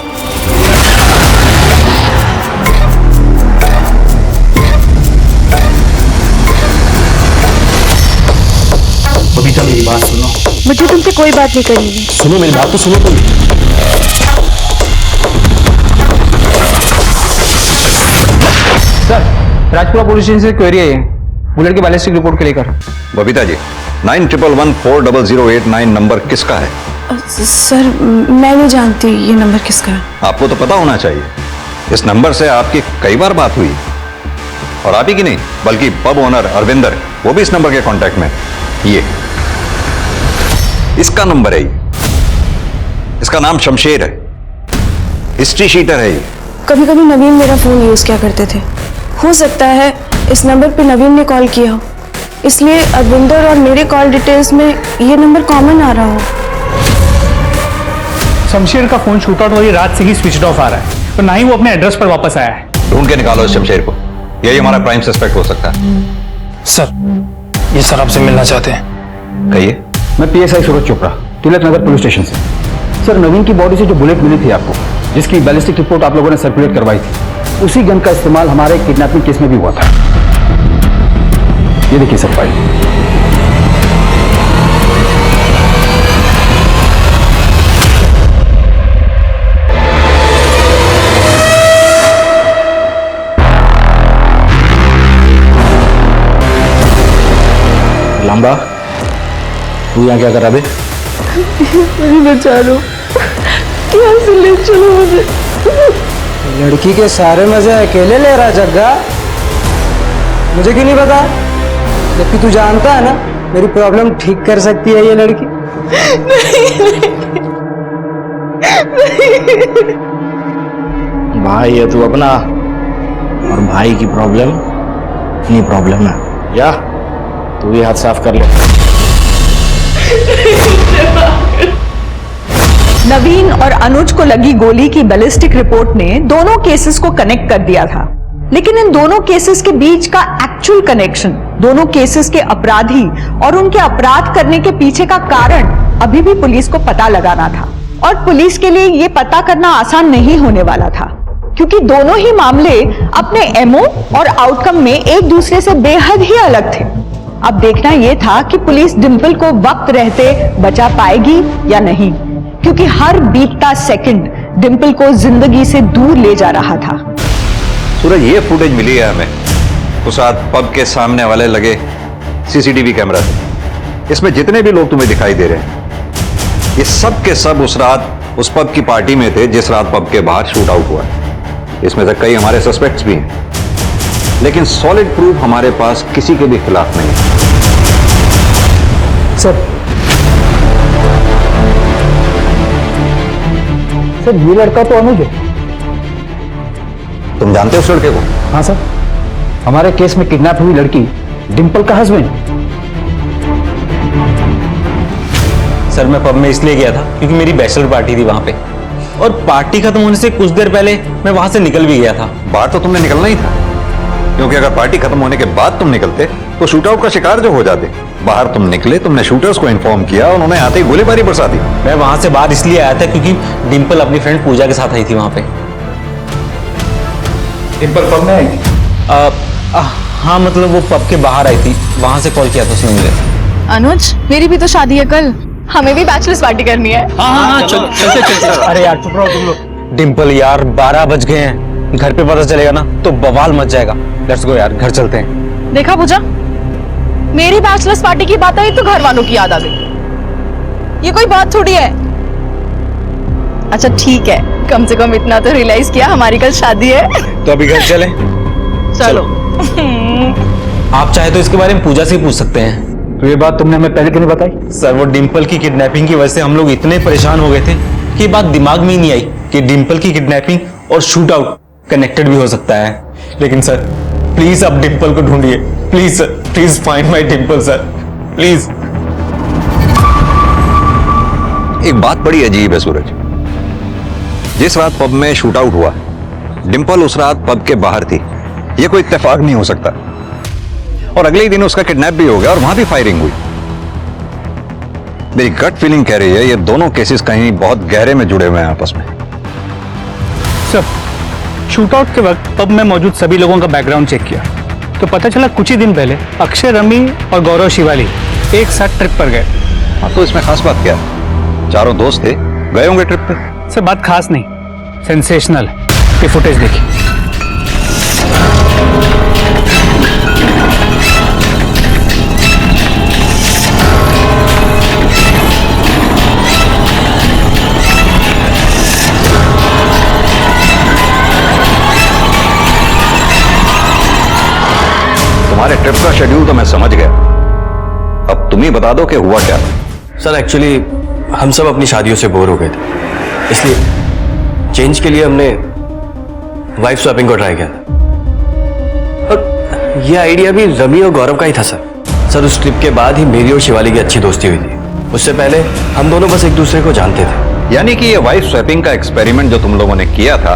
बबीता मेरी बात सुनो। मुझे तुमसे कोई बात नहीं करनी है। सुनो मेरी बात तो सुनो तुम। सर राजपुरा पुलिस स्टेशन से क्वेरी है, बुलेट की बैलिस्टिक रिपोर्ट के लेकर। बबीता जी, 91114008 नंबर किसका है? सर मैं नहीं जानती ये नंबर किसका है। आपको तो पता होना चाहिए, इस नंबर से आपकी कई बार बात हुई, और आप ही की नहीं बल्कि पब ओनर अरविंदर, वो भी इस नंबर के कांटेक्ट में। ये इसका नंबर है, ये इसका नाम शमशेर है, हिस्ट्री शीटर है ये। कभी कभी नवीन मेरा फोन यूज किया करते थे, हो सकता है इस नंबर पे नवीन ने कॉल किया हो, इसलिए अरविंदर और मेरे कॉल डिटेल्स में ये नंबर कॉमन आ रहा हो। शमशेर का फोन शूट आउट वाली रात से ही स्विच ऑफ आ रहा है, तो ना ही वो अपने एड्रेस पर वापस आया है। ढूंढ के निकालो इस शमशेर को, यही हमारा प्राइम सस्पेक्ट हो सकता है। सर, ये सर आपसे मिलना चाहते हैं। कहिए। मैं पीएसआई सूरज चोपड़ा, तिलक नगर पुलिस स्टेशन से। सर, नवीन की बॉडी से जो बुलेट मिली थी आपको, जिसकी बैलिस्टिक रिपोर्ट आप लोगों ने सर्कुलेट करवाई थी, उसी गन का इस्तेमाल हमारे किडनैपिंग केस में भी हुआ था। ये देखिए सर फाइल। लंबा, तू यहाँ क्या कर रहा बे? मेरी बेचारो, यहाँ से ले चलो मुझे। लड़की के सारे मजे अकेले ले रहा जग्गा, मुझे क्यों नहीं पता? जबकि तू जानता है ना मेरी प्रॉब्लम ठीक कर सकती है ये लड़की। भाई है तू अपना, और भाई की प्रॉब्लम अपनी प्रॉब्लम है। या तू भी हाथ साफ कर ले। नवीन और अनुज को लगी गोली की बैलिस्टिक रिपोर्ट ने दोनों केसेस को कनेक्ट कर दिया था, लेकिन इन दोनों केसेस के बीच का एक्चुअल कनेक्शन, दोनों केसेस के अपराधी और उनके अपराध करने के पीछे का कारण अभी भी पुलिस को पता लगाना था। और पुलिस के लिए यह पता करना आसान नहीं होने वाला था, क्योंकि दोनों ही मामले अपने एमओ और आउटकम में एक दूसरे से बेहद ही अलग थे। अब देखना यह था कि पुलिस डिंपल को वक्त रहते बचा पाएगी या नहीं, क्योंकि हर बीतता सेकंड डिंपल को जिंदगी से दूर ले जा रहा था। सूरज, ये फुटेज मिली है हमें उस रात पब के सामने वाले लगे सीसीटीवी कैमरा से। इसमें जितने भी लोग तुम्हें दिखाई दे रहे हैं, ये सब के सब उस रात उस पब की पार्टी में थे जिस रात पब के बाहर शूट आउट हुआ। इसमें से कई हमारे सस्पेक्ट्स भी हैं, लेकिन सॉलिड प्रूफ हमारे पास किसी के भी खिलाफ नहीं है। सर ये लड़का तो अनुज है। तुम जानते हो उस लड़के को? हाँ सर, हमारे केस में किडनैप हुई लड़की डिंपल का हस्बैंड। सर, मैं पब में इसलिए गया था क्योंकि मेरी बैचलर पार्टी थी वहां पे, और पार्टी खत्म होने से कुछ देर पहले मैं वहां से निकल भी गया था। बाहर तो तुमने निकलना ही था, क्योंकि अगर पार्टी खत्म होने के बाद तुम निकलते तो शूटआउट का शिकार जो हो जाते। बाहर तुम निकले, तुमने शूटर्स को इन्फॉर्म किया, उन्होंने आते ही गोलीबारी बरसा दी। मैं वहां से बाहर इसलिए आया था क्योंकि डिंपल अपनी फ्रेंड पूजा के साथ आई थी वहां पे। डिंपल पब में आई थी? हाँ, मतलब वो पब के बाहर आई थी, वहां से कॉल किया था उसने मुझे। अनुज, मेरी भी तो शादी है कल, हमें भी बैचलर्स पार्टी करनी है। हाँ, चलते। अरे यार चुप रहो तुम लोग। डिंपल यार, 12 बज गए हैं, घर पे पता चलेगा ना तो बवाल मच जाएगा। लेट्स गो यार, घर चलते हैं। देखा पूजा, मेरी बैचलर्स पार्टी की बात आई तो घर वालों की याद आ गई। ये कोई बात थोड़ी है। अच्छा ठीक है, कम से कम इतना तो रियलाइज किया हमारी कल शादी है। तो अभी घर चले? चलो। आप चाहे तो इसके बारे में पूजा से ही पूछ सकते हैं। तो ये बात तुमने हमें पहले क्यों नहीं बताई? सर, वो डिंपल की किडनैपिंग की वजह से हम लोग इतने परेशान हो गए थे कि ये बात दिमाग में ही नहीं आई कि डिंपल की किडनैपिंग और शूट आउट कनेक्टेड भी हो सकता है। लेकिन सर प्लीज आप डिंपल को ढूंढिए, please sir, please find my Dimple sir, please. एक बात बड़ी अजीब है सूरज, जिस रात पब में शूट आउट हुआ डिंपल उस रात पब के बाहर थी, यह कोई इत्तेफाक नहीं हो सकता। और अगले ही दिन उसका किडनैप भी हो गया और वहां भी फायरिंग हुई। मेरी गट फीलिंग कह रही है ये दोनों केसेस कहीं बहुत गहरे में जुड़े हुए हैं आपस में। सर, शूटआउट के वक्त पब में मौजूद सभी लोगों का बैकग्राउंड चेक किया तो पता चला कुछ ही दिन पहले अक्षय, रमी और गौरव शिवाली एक साथ ट्रिप पर गए। हाँ, तो इसमें खास बात क्या है? चारों दोस्त थे, गए होंगे ट्रिप पे। सर, बात खास नहीं, सेंसेशनल। ये फुटेज देखिए। ट्रिप का शेड्यूल तो मैं समझ गया, अब तुम ही बता दो कि हुआ क्या। सर एक्चुअली हम सब अपनी शादियों से बोर हो गए थे, इसलिए चेंज के लिए हमने वाइफ स्वैपिंग को ट्राई किया था। और ये आइडिया भी रमी और गौरव का ही था सर। उस ट्रिप के बाद ही मेरी और शिवाली की अच्छी दोस्ती हुई थी। उससे पहले हम दोनों बस एक दूसरे को जानते थे। यानी कि ये वाइफ स्वैपिंग का एक्सपेरिमेंट जो तुम लोगों ने किया था,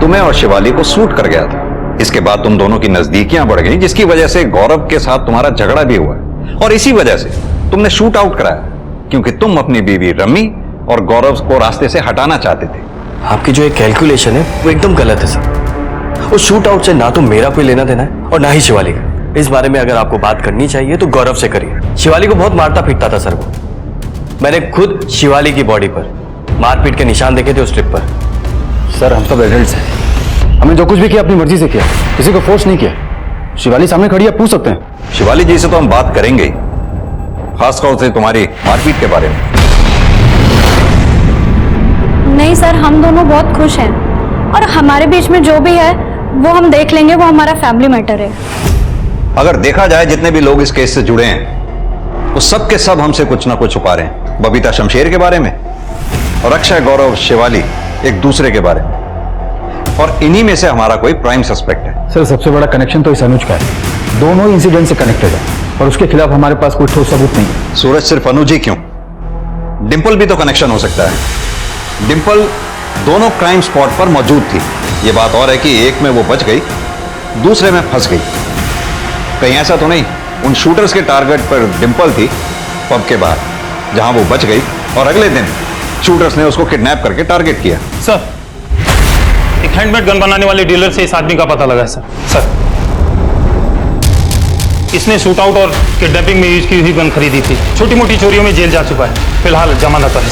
तुम्हें और शिवाली को सूट कर गया था। इसके बाद तुम दोनों की नजदीकियां बढ़ गई, जिसकी वजह से गौरव के साथ तुम्हारा झगड़ा भी हुआ, और इसी वजह से तुमने शूट आउट कराया, क्योंकि तुम अपनी बीवी रमी और गौरव को रास्ते से हटाना चाहते थे। आपकी जो एक कैलकुलेशन है वो एकदम गलत है सर। उस शूट आउट से ना तो मेरा कोई लेना देना है और ना ही शिवाली का। इस बारे में अगर आपको बात करनी चाहिए तो गौरव से करिए। शिवाली को बहुत मारता पीटता था सर वो। मैंने खुद शिवाली की बॉडी पर मारपीट के निशान देखे थे उस ट्रिप पर। सर हम सब एडल्ट्स हैं, हमने जो कुछ भी किया अपनी मर्जी से किया, किसी को फोर्स नहीं किया। शिवाली सामने खड़ी है, पूछ सकते हैं। शिवाली जी से तो हम बात करेंगे ही, खासतौर से तुम्हारी मारपीट के बारे में। नहीं सर, हम दोनों बहुत खुश हैं और हमारे बीच में जो भी है वो हम देख लेंगे, वो हमारा फैमिली मैटर है। अगर देखा जाए जितने भी लोग इस केस से जुड़े हैं वो सब के सब हमसे कुछ ना कुछ छुपा रहे हैं। बबीता शमशेर के बारे में और अक्षय, गौरव, शिवाली एक दूसरे के बारे में, और इन्हीं में से हमारा कोई प्राइम सस्पेक्ट है। सर सबसे बड़ा कनेक्शन तो इस अनुज का है, दोनों इंसिडेंट से कनेक्टेड है और उसके खिलाफ हमारे पास कोई ठोस सबूत नहीं है। सूरज सिर्फ अनुज ही क्यों, डिंपल भी तो कनेक्शन हो सकता है। डिंपल दोनों क्राइम स्पॉट पर मौजूद थी। ये बात और है कि एक में वो बच गई, दूसरे में फंस गई। कहीं ऐसा तो नहीं उन शूटर्स के टारगेट पर डिंपल थी पब के बाहर, जहां वो बच गई, और अगले दिन शूटर्स ने उसको किडनैप करके टारगेट किया। सर, एक हैंडमेड गन बनाने वाले डीलर से इस आदमी का पता लगा है सर। इसने शूट आउट और किडनैपिंग में यूज की हुई गन खरीदी थी। छोटी मोटी चोरियों में जेल जा चुका है, फिलहाल जमानत पर है।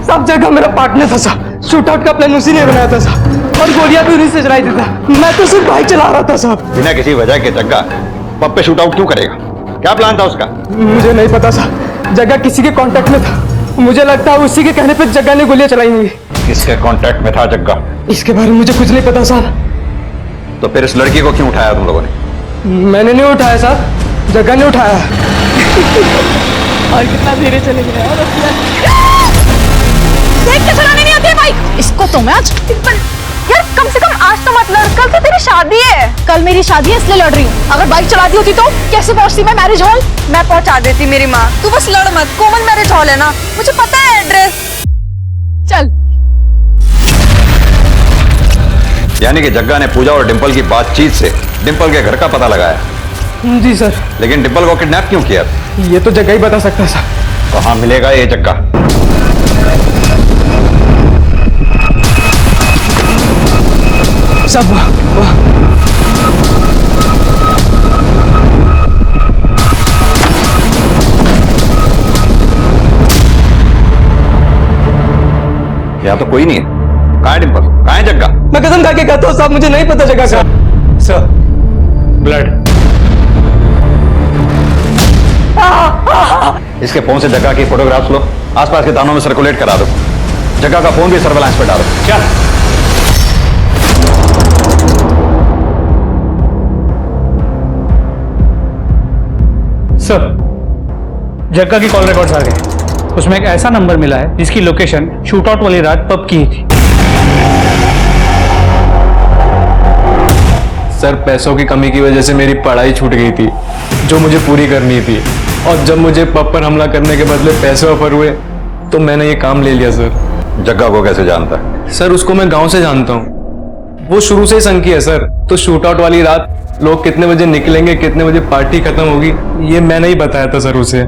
सब जगह मेरा पार्टनर था साहब। शूट आउट का प्लान उसी ने बनाया था साहब, और गोलियां भी उन्हीं से चलाई थी। मैं तो सिर्फ बाइक चला रहा था साहब। बिना किसी वजह के जग्गा पब पे शूट आउट क्यों करेगा? क्या प्लान था उसका? मुझे नहीं पता साहब, जगह किसी के कांटेक्ट में था। मुझे लगता है उसी के कहने पे जग्गा ने गोलियां चलाई होंगी। किसके कांटेक्ट में था जग्गा? इसके बारे में मुझे कुछ नहीं पता साहब। तो फिर इस लड़की को क्यों उठाया तुम लोगों ने? मैंने नहीं उठाया साहब, जग्गा ने उठाया। और कितना धीरे चले गए। देख के चलाने नहीं आती बाइक। इसको तो मैं आज यार कम से कम आज तो मत लड़, कल तो तेरी शादी है। कल मेरी शादी है इसलिए लड़ रही हूँ। अगर बाइक चलाती होती तो कैसे पहुंचती मैं मैरिज हॉल? मैं पहुंचा देती मेरी माँ। तू बस लड़ मत, कॉमन मैरिज हॉल है ना, मुझे पता है एड्रेस। चल। यानी कि जग्गा ने पूजा और डिंपल की बातचीत से डिंपल के घर का पता लगाया। जी सर। लेकिन डिंपल को किडनैप क्यों किया? ये तो जग्गा ही बता सकता है सर। कहाँ मिलेगा ये जग्गा? सब यहाँ तो कोई नहीं है। कहाँ है डिंपल? कहाँ है जग्गा? मैं कसम खा के कहता हूँ साहब, मुझे नहीं पता जगह का। Sir, blood. इसके फोन से जग्गा की फोटोग्राफ्स लो, आसपास के थानों में सर्कुलेट करा दो। जग्गा का फोन भी सर्वेलांस पे डालो। क्या? सर, जग्गा की कॉल रिकॉर्ड्स आ गए। उसमें एक ऐसा नंबर मिला है जिसकी लोकेशन शूटआउट वाली रात पब की ही थी। सर पैसों की कमी की वजह से मेरी पढ़ाई छूट गई थी जो मुझे पूरी करनी थी, और जब मुझे पब पर हमला करने के बदले पैसे ऑफर हुए तो मैंने ये काम ले लिया। सर जग्गा को कैसे जानता है? सर उसको मैं गांव से जानता हूँ, वो शुरू से ही संकी है सर। तो शूट आउट वाली रात लोग कितने बजे निकलेंगे, कितने बजे पार्टी खत्म होगी, ये मैंने ही बताया था सर उसे।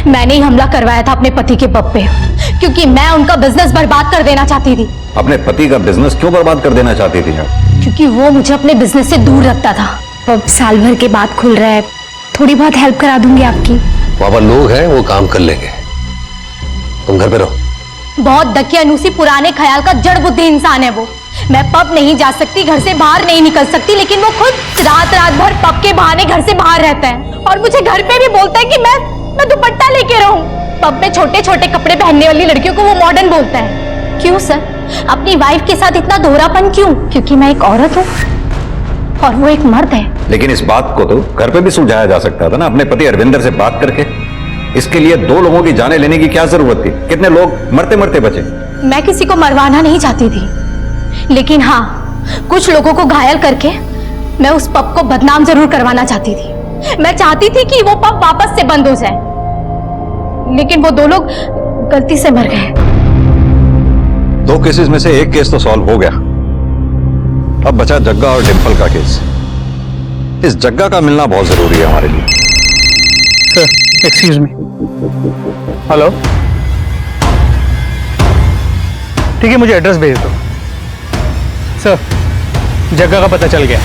मैंने ही हमला करवाया था अपने पति के पब पे, क्योंकि मैं उनका बिजनेस बर्बाद कर देना चाहती थी। अपने पति का बिजनेस क्यों बर्बाद कर देना चाहती थी आप? क्योंकि वो मुझे अपने बिजनेस से दूर रखता था। अब साल भर के बाद खुल रहा है, थोड़ी बहुत हेल्प करा दूंगी आपकी। बाबा लोग हैं, वो काम कर लेंगे, तुम घर पे रहो। बहुत दकियानूसी पुराने ख्याल का जड़ बुद्धि इंसान है वो। मैं पब नहीं जा सकती, घर से बाहर नहीं निकल सकती, लेकिन वो खुद रात रात भर पब के बहाने घर से बाहर रहता है और मुझे घर पे भी बोलता है कि मैं दुपट्टा लेके रहूं। पब में छोटे छोटे कपड़े पहनने वाली लड़कियों को वो मॉडर्न बोलता है। क्यों सर, अपनी वाइफ के साथ इतना दोहरापन क्यों? क्योंकि मैं एक औरत हूँ और वो एक मर्द है। लेकिन इस बात को तो घर पे भी सुलझाया जा सकता था ना, अपने पति अरविंदर से बात करके। इसके लिए 2 लोगों की जाने लेने की क्या जरूरत थी? कितने लोग मरते मरते बचे। मैं किसी को मरवाना नहीं चाहती थी, लेकिन हाँ, कुछ लोगों को घायल करके मैं उस पब को बदनाम जरूर करवाना चाहती थी। मैं चाहती थी कि वो पब वापस से बंद हो जाए, लेकिन वो 2 लोग गलती से मर गए। 2 केसेस में से 1 केस तो सॉल्व हो गया, अब बचा जग्गा और डिंपल का केस। इस जग्गा का मिलना बहुत जरूरी है हमारे लिए। Sir excuse me. हेलो, ठीक है, मुझे एड्रेस भेज दो। सर जग्गा का पता चल गया।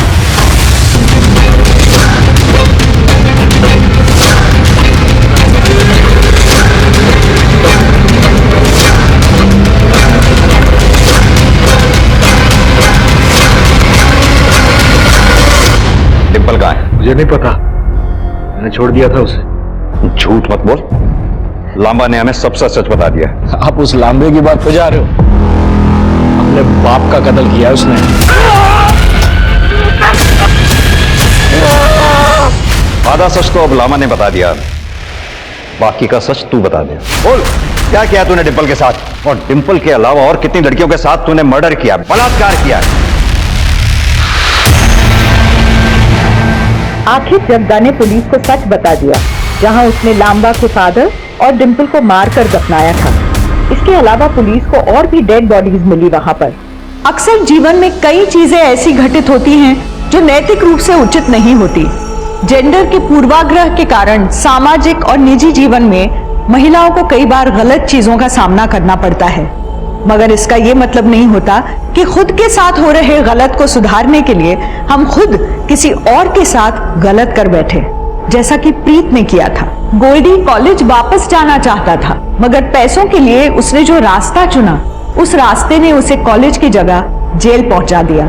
डिंपल कहाँ है? मुझे नहीं पता, मैंने छोड़ दिया था उसे। झूठ मत बोल, लांबा ने हमें सब सच बता दिया। आप उस लांबे की बात पे जा रहे हो? अपने बाप का कत्ल किया उसने। आधा सच तो अब लामा ने बता दिया, बाकी का सच तू बता दे। बोल, क्या किया तूने डिंपल के साथ? और डिंपल के अलावा और कितनी लड़कियों के साथ तूने मर्डर किया, बलात्कार किया? आखिर जग्गा ने पुलिस को सच बता दिया, जहां उसने लांबा के फादर और डिंपल को मारकर दफनाया था। इसके अलावा पुलिस को और भी डेड बॉडीज मिली वहां पर। अक्सर जीवन में कई चीजें ऐसी घटित होती हैं जो नैतिक रूप से उचित नहीं होती। जेंडर के पूर्वाग्रह के कारण सामाजिक और निजी जीवन में महिलाओं को कई बार गलत चीजों का सामना करना पड़ता है, मगर इसका ये मतलब नहीं होता कि खुद के साथ हो रहे गलत को सुधारने के लिए हम खुद किसी और के साथ गलत कर बैठे, जैसा कि प्रीत ने किया था। गोल्डी कॉलेज वापस जाना चाहता था, मगर पैसों के लिए उसने जो रास्ता चुना, उस रास्ते ने उसे कॉलेज की जगह जेल पहुंचा दिया।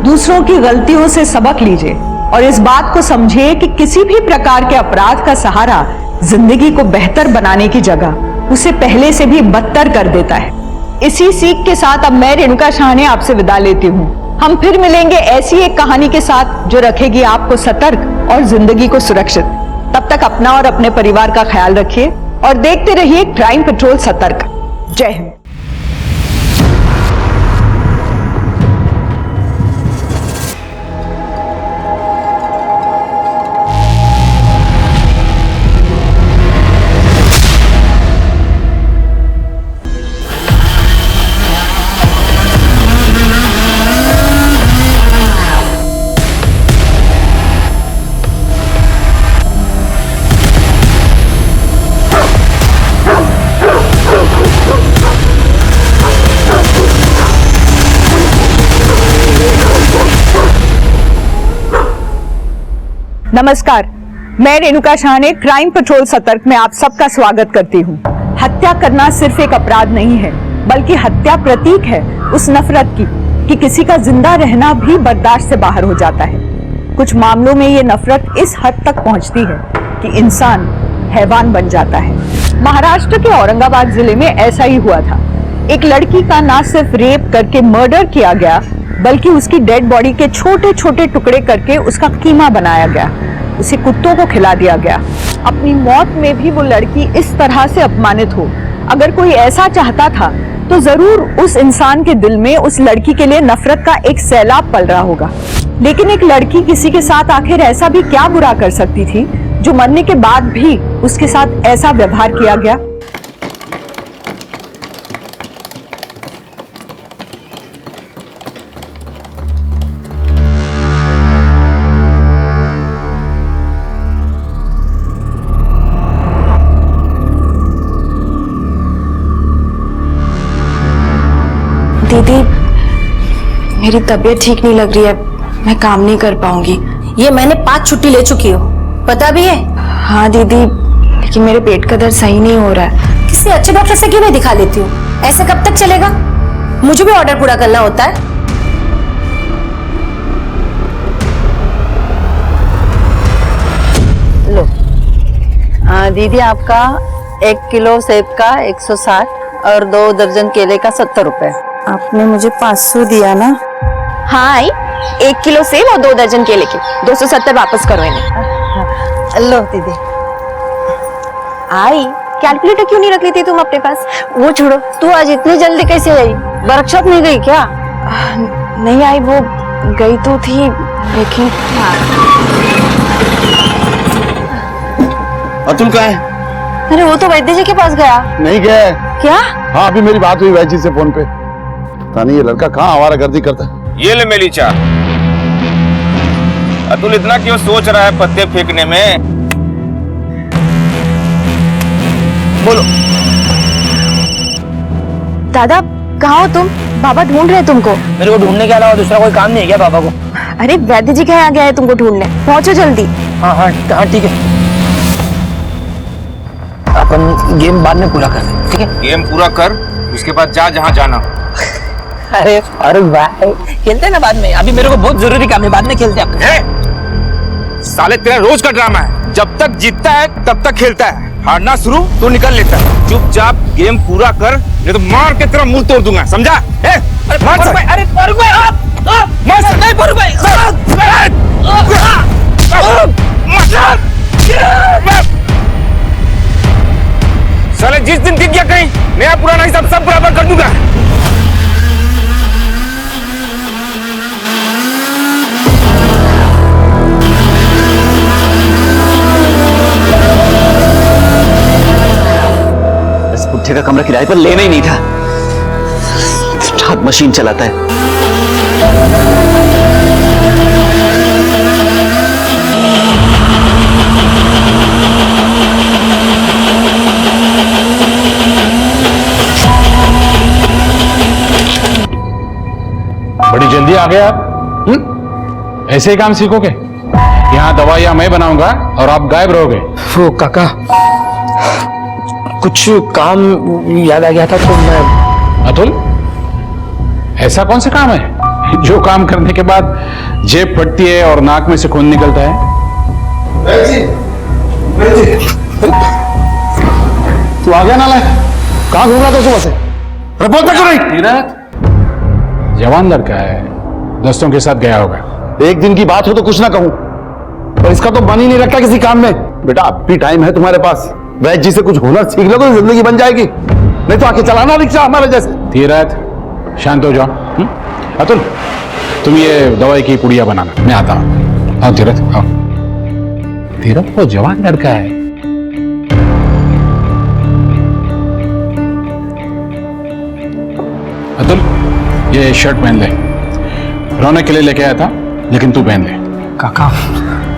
दूसरों की गलतियों से सबक लीजिए और इस बात को समझिए कि किसी भी प्रकार के अपराध का सहारा जिंदगी को बेहतर बनाने की जगह उसे पहले से भी बदतर कर देता है। इसी सीख के साथ अब मैं रेणुका शाहने आपसे विदा लेती हूँ। हम फिर मिलेंगे ऐसी एक कहानी के साथ जो रखेगी आपको सतर्क और जिंदगी को सुरक्षित। तब तक अपना और अपने परिवार का ख्याल रखिए और देखते रहिए क्राइम पेट्रोल सतर्क। जय हिंद। नमस्कार, मैं रेणुका शाहने क्राइम पेट्रोल सतर्क में आप सबका स्वागत करती हूँ। हत्या करना सिर्फ एक अपराध नहीं है, बल्कि हत्या प्रतीक है उस नफरत की कि किसी का जिंदा रहना भी बर्दाश्त से बाहर हो जाता है। कुछ मामलों में ये नफरत इस हद तक पहुँचती है कि इंसान हैवान बन जाता है। महाराष्ट्र के औरंगाबाद जिले में ऐसा ही हुआ था। एक लड़की का न सिर्फ रेप करके मर्डर किया गया, बल्कि उसकी डेड बॉडी के छोटे छोटे टुकड़े करके उसका कीमा बनाया गया, उसे कुत्तों को खिला दिया गया। अपनी मौत में भी वो लड़की इस तरह से अपमानित हो। अगर कोई ऐसा चाहता था तो जरूर उस इंसान के दिल में उस लड़की के लिए नफरत का एक सैलाब पल रहा होगा। लेकिन एक लड़की किसी के साथ आखिर ऐसा भी क्या बुरा कर सकती थी जो मरने के बाद भी उसके साथ ऐसा व्यवहार किया गया? दीदी, मेरी तबीयत ठीक नहीं लग रही है, मैं काम नहीं कर पाऊंगी। ये मैंने 5 छुट्टी ले चुकी हूँ, पता भी है? हाँ दीदी, लेकिन मेरे पेट का दर्द सही नहीं हो रहा है। किसी अच्छे डॉक्टर से क्यों नहीं दिखा लेती हूँ? ऐसे कब तक चलेगा? मुझे भी ऑर्डर पूरा करना होता है। लो दीदी, आपका 1 किलो सेब का 160 और 2 दर्जन केले का 70 रुपए। आपने मुझे 500 दिया ना? हाँ आई, 1 किलो सेब और 2 दर्जन केले के 270 वापस करो इन्हें। लो दीदी। आई, कैलकुलेटर क्यों नहीं रख लेती तुम अपने पास? वो छोड़ो, तू आज इतनी जल्दी कैसे आई? वर्कशॉप नहीं गई क्या? नहीं आई, वो गई तो थी लेकिन। अतुल कहाँ है? अरे वो तो वैद्य जी के पास गया। नहीं गया? क्या? हाँ, अभी मेरी बात हुई वैद्य जी से फोन पे। पता नहीं ये लड़का कहाँ आवारागर्दी करता है। ये ले मेरी चाय। अतुल इतना क्यों सोच रहा है पत्ते फेंकने में? बोलो। दादा कहाँ हो तुम? बाबा ढूंढ रहे हैं तुमको। मेरे को ढूंढने के अलावा दूसरा कोई काम नहीं है क्या पापा को? अरे वैद्य जी के यहाँ गया है तुमको ढूंढने, पहुंचो जल्दी। हाँ हाँ हाँ ठीक है, अपन गेम बाद में पूरा कर दें, ठीक है? गेम पूरा कर, उसके बाद जा जहाँ जाना। अरे भाई खेलते हैं ना बाद में, अभी मेरे को बहुत जरूरी काम है, बाद में खेलते हैं। साले तेरा रोज का ड्रामा है, जब तक जीतता है तब तक खेलता है, हारना शुरू तो निकल लेता है। चुपचाप गेम पूरा कर, नहीं तो मार के तेरा मुंह तोड़ दूंगा, समझा? अरे फरूक भाई, नहीं फरूक भाई, साले जिस दिन दिख गया कहीं, नया पुराना हिसाब सब बराबर कर दूंगा। इस पुट्ठे का कमरा किराए पर लेना ही नहीं था। हाथ मशीन चलाता है। बड़ी जल्दी आ गए आप। ऐसे ही काम सीखोगे? यहाँ दवाइयाँ मैं बनाऊंगा और आप गायब रहोगे। वो काका, कुछ काम याद आ गया था तो मैं। अतुल, ऐसा कौन सा काम है जो काम करने के बाद जेब फटती है और नाक में से खून निकलता है? तू आ गया नालायक, कहाँ घूम रहा था सुबह से? रिपोर्ट क्यों नहीं? तीरथ जवान लड़का है, दोस्तों के साथ गया होगा। एक दिन की बात हो तो कुछ ना कहूं, पर इसका तो बन ही नहीं रखता किसी काम में। बेटा अब भी टाइम है तुम्हारे पास, वैद्य जी से कुछ हुनर सीख लो तो जिंदगी बन जाएगी, नहीं तो आके चलाना रिक्शा हमारे जैसे। तीरथ शांत हो जाओ। अतुल तुम ये दवाई की पुड़िया बनाना, मैं आता हूं। आओ तीरथ आओ। तीरथ वो जवान लड़का है। अतुल ये शर्ट पहन ले, रौनक के लिए लेके आया था लेकिन तू पहन ले। काका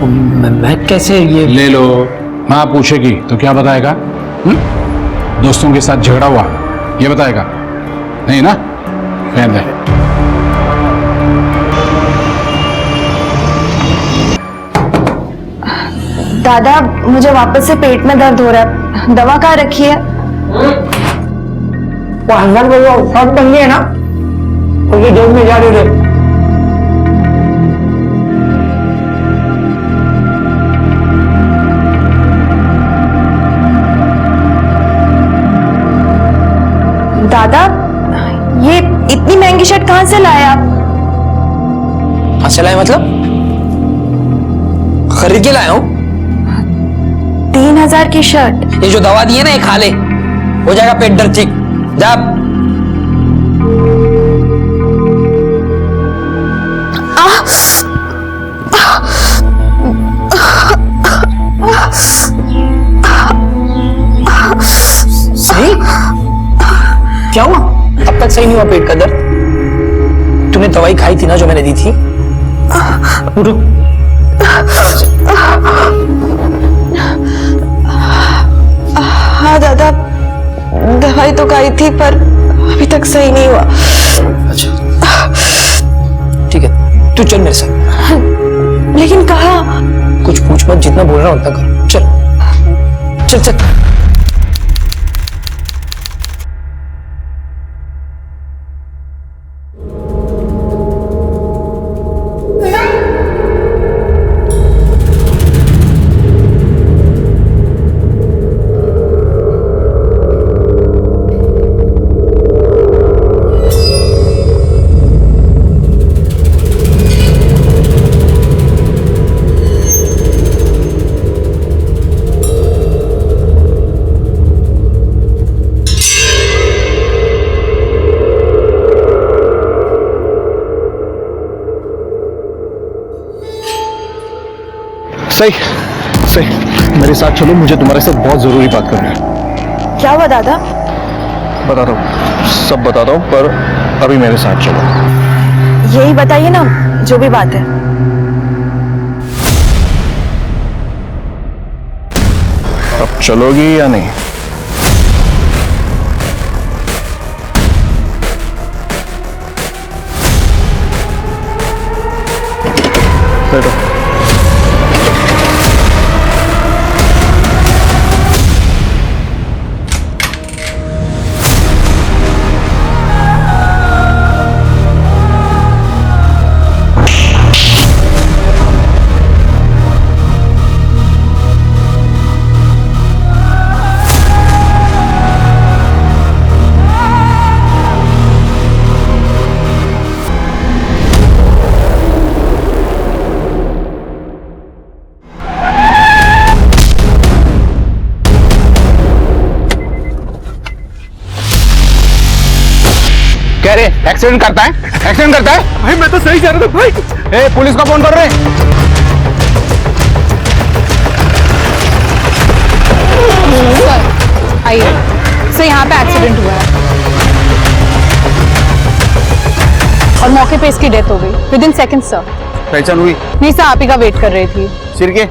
मैं कैसे ये? ले लो, माँ पूछेगी तो क्या बताएगा? दोस्तों के साथ झगड़ा हुआ ये बताएगा नहीं ना? पहन ले। दादा मुझे वापस से पेट में दर्द हो रहा है, दवा कहाँ रखी है? वो हसबैंड को वो शर्ट पहन है ना, उसकी जेब में जा रही है। दादा ये इतनी महंगी शर्ट कहाँ से लाए आप? कहाँ से लाए मतलब? खरीद के लाया हूँ। 3000 की शर्ट? ये जो दवा दी है ना ये खा ले, हो जाएगा पेट दर्द ठीक। जा। सही? क्या हुआ? अब तक सही नहीं हुआ पेट का दर्द? तूने दवाई खाई थी ना जो मैंने दी थी? हाँ दादा, दवाई तो खाई थी पर अभी तक सही नहीं हुआ। ठीक है, तू चल मेरे साथ। लेकिन कहाँ? कुछ पूछ मत, जितना बोल रहा हूँ उतना कर। चल चल चल। सही सही, मेरे साथ चलो, मुझे तुम्हारे साथ बहुत जरूरी बात करनी है। क्या हुआ दादा? बताता हूँ, सब बताता हूँ, पर अभी मेरे साथ चलो। यही बताइए ना, जो भी बात है। अब चलोगी या नहीं? बैठो। कह रहे एक्सीडेंट करता है, एक्सीडेंट करता है। भाई मैं तो सही जा रहा था भाई। ए, पुलिस को फोन कर रहे हैं। सर आइए सर, यहाँ पे एक्सीडेंट हुआ है और मौके पे इसकी डेथ हो गई विद इन सेकेंड सर। पहचान हुई? नहीं सर, आप ही का वेट कर रही थी। सिर के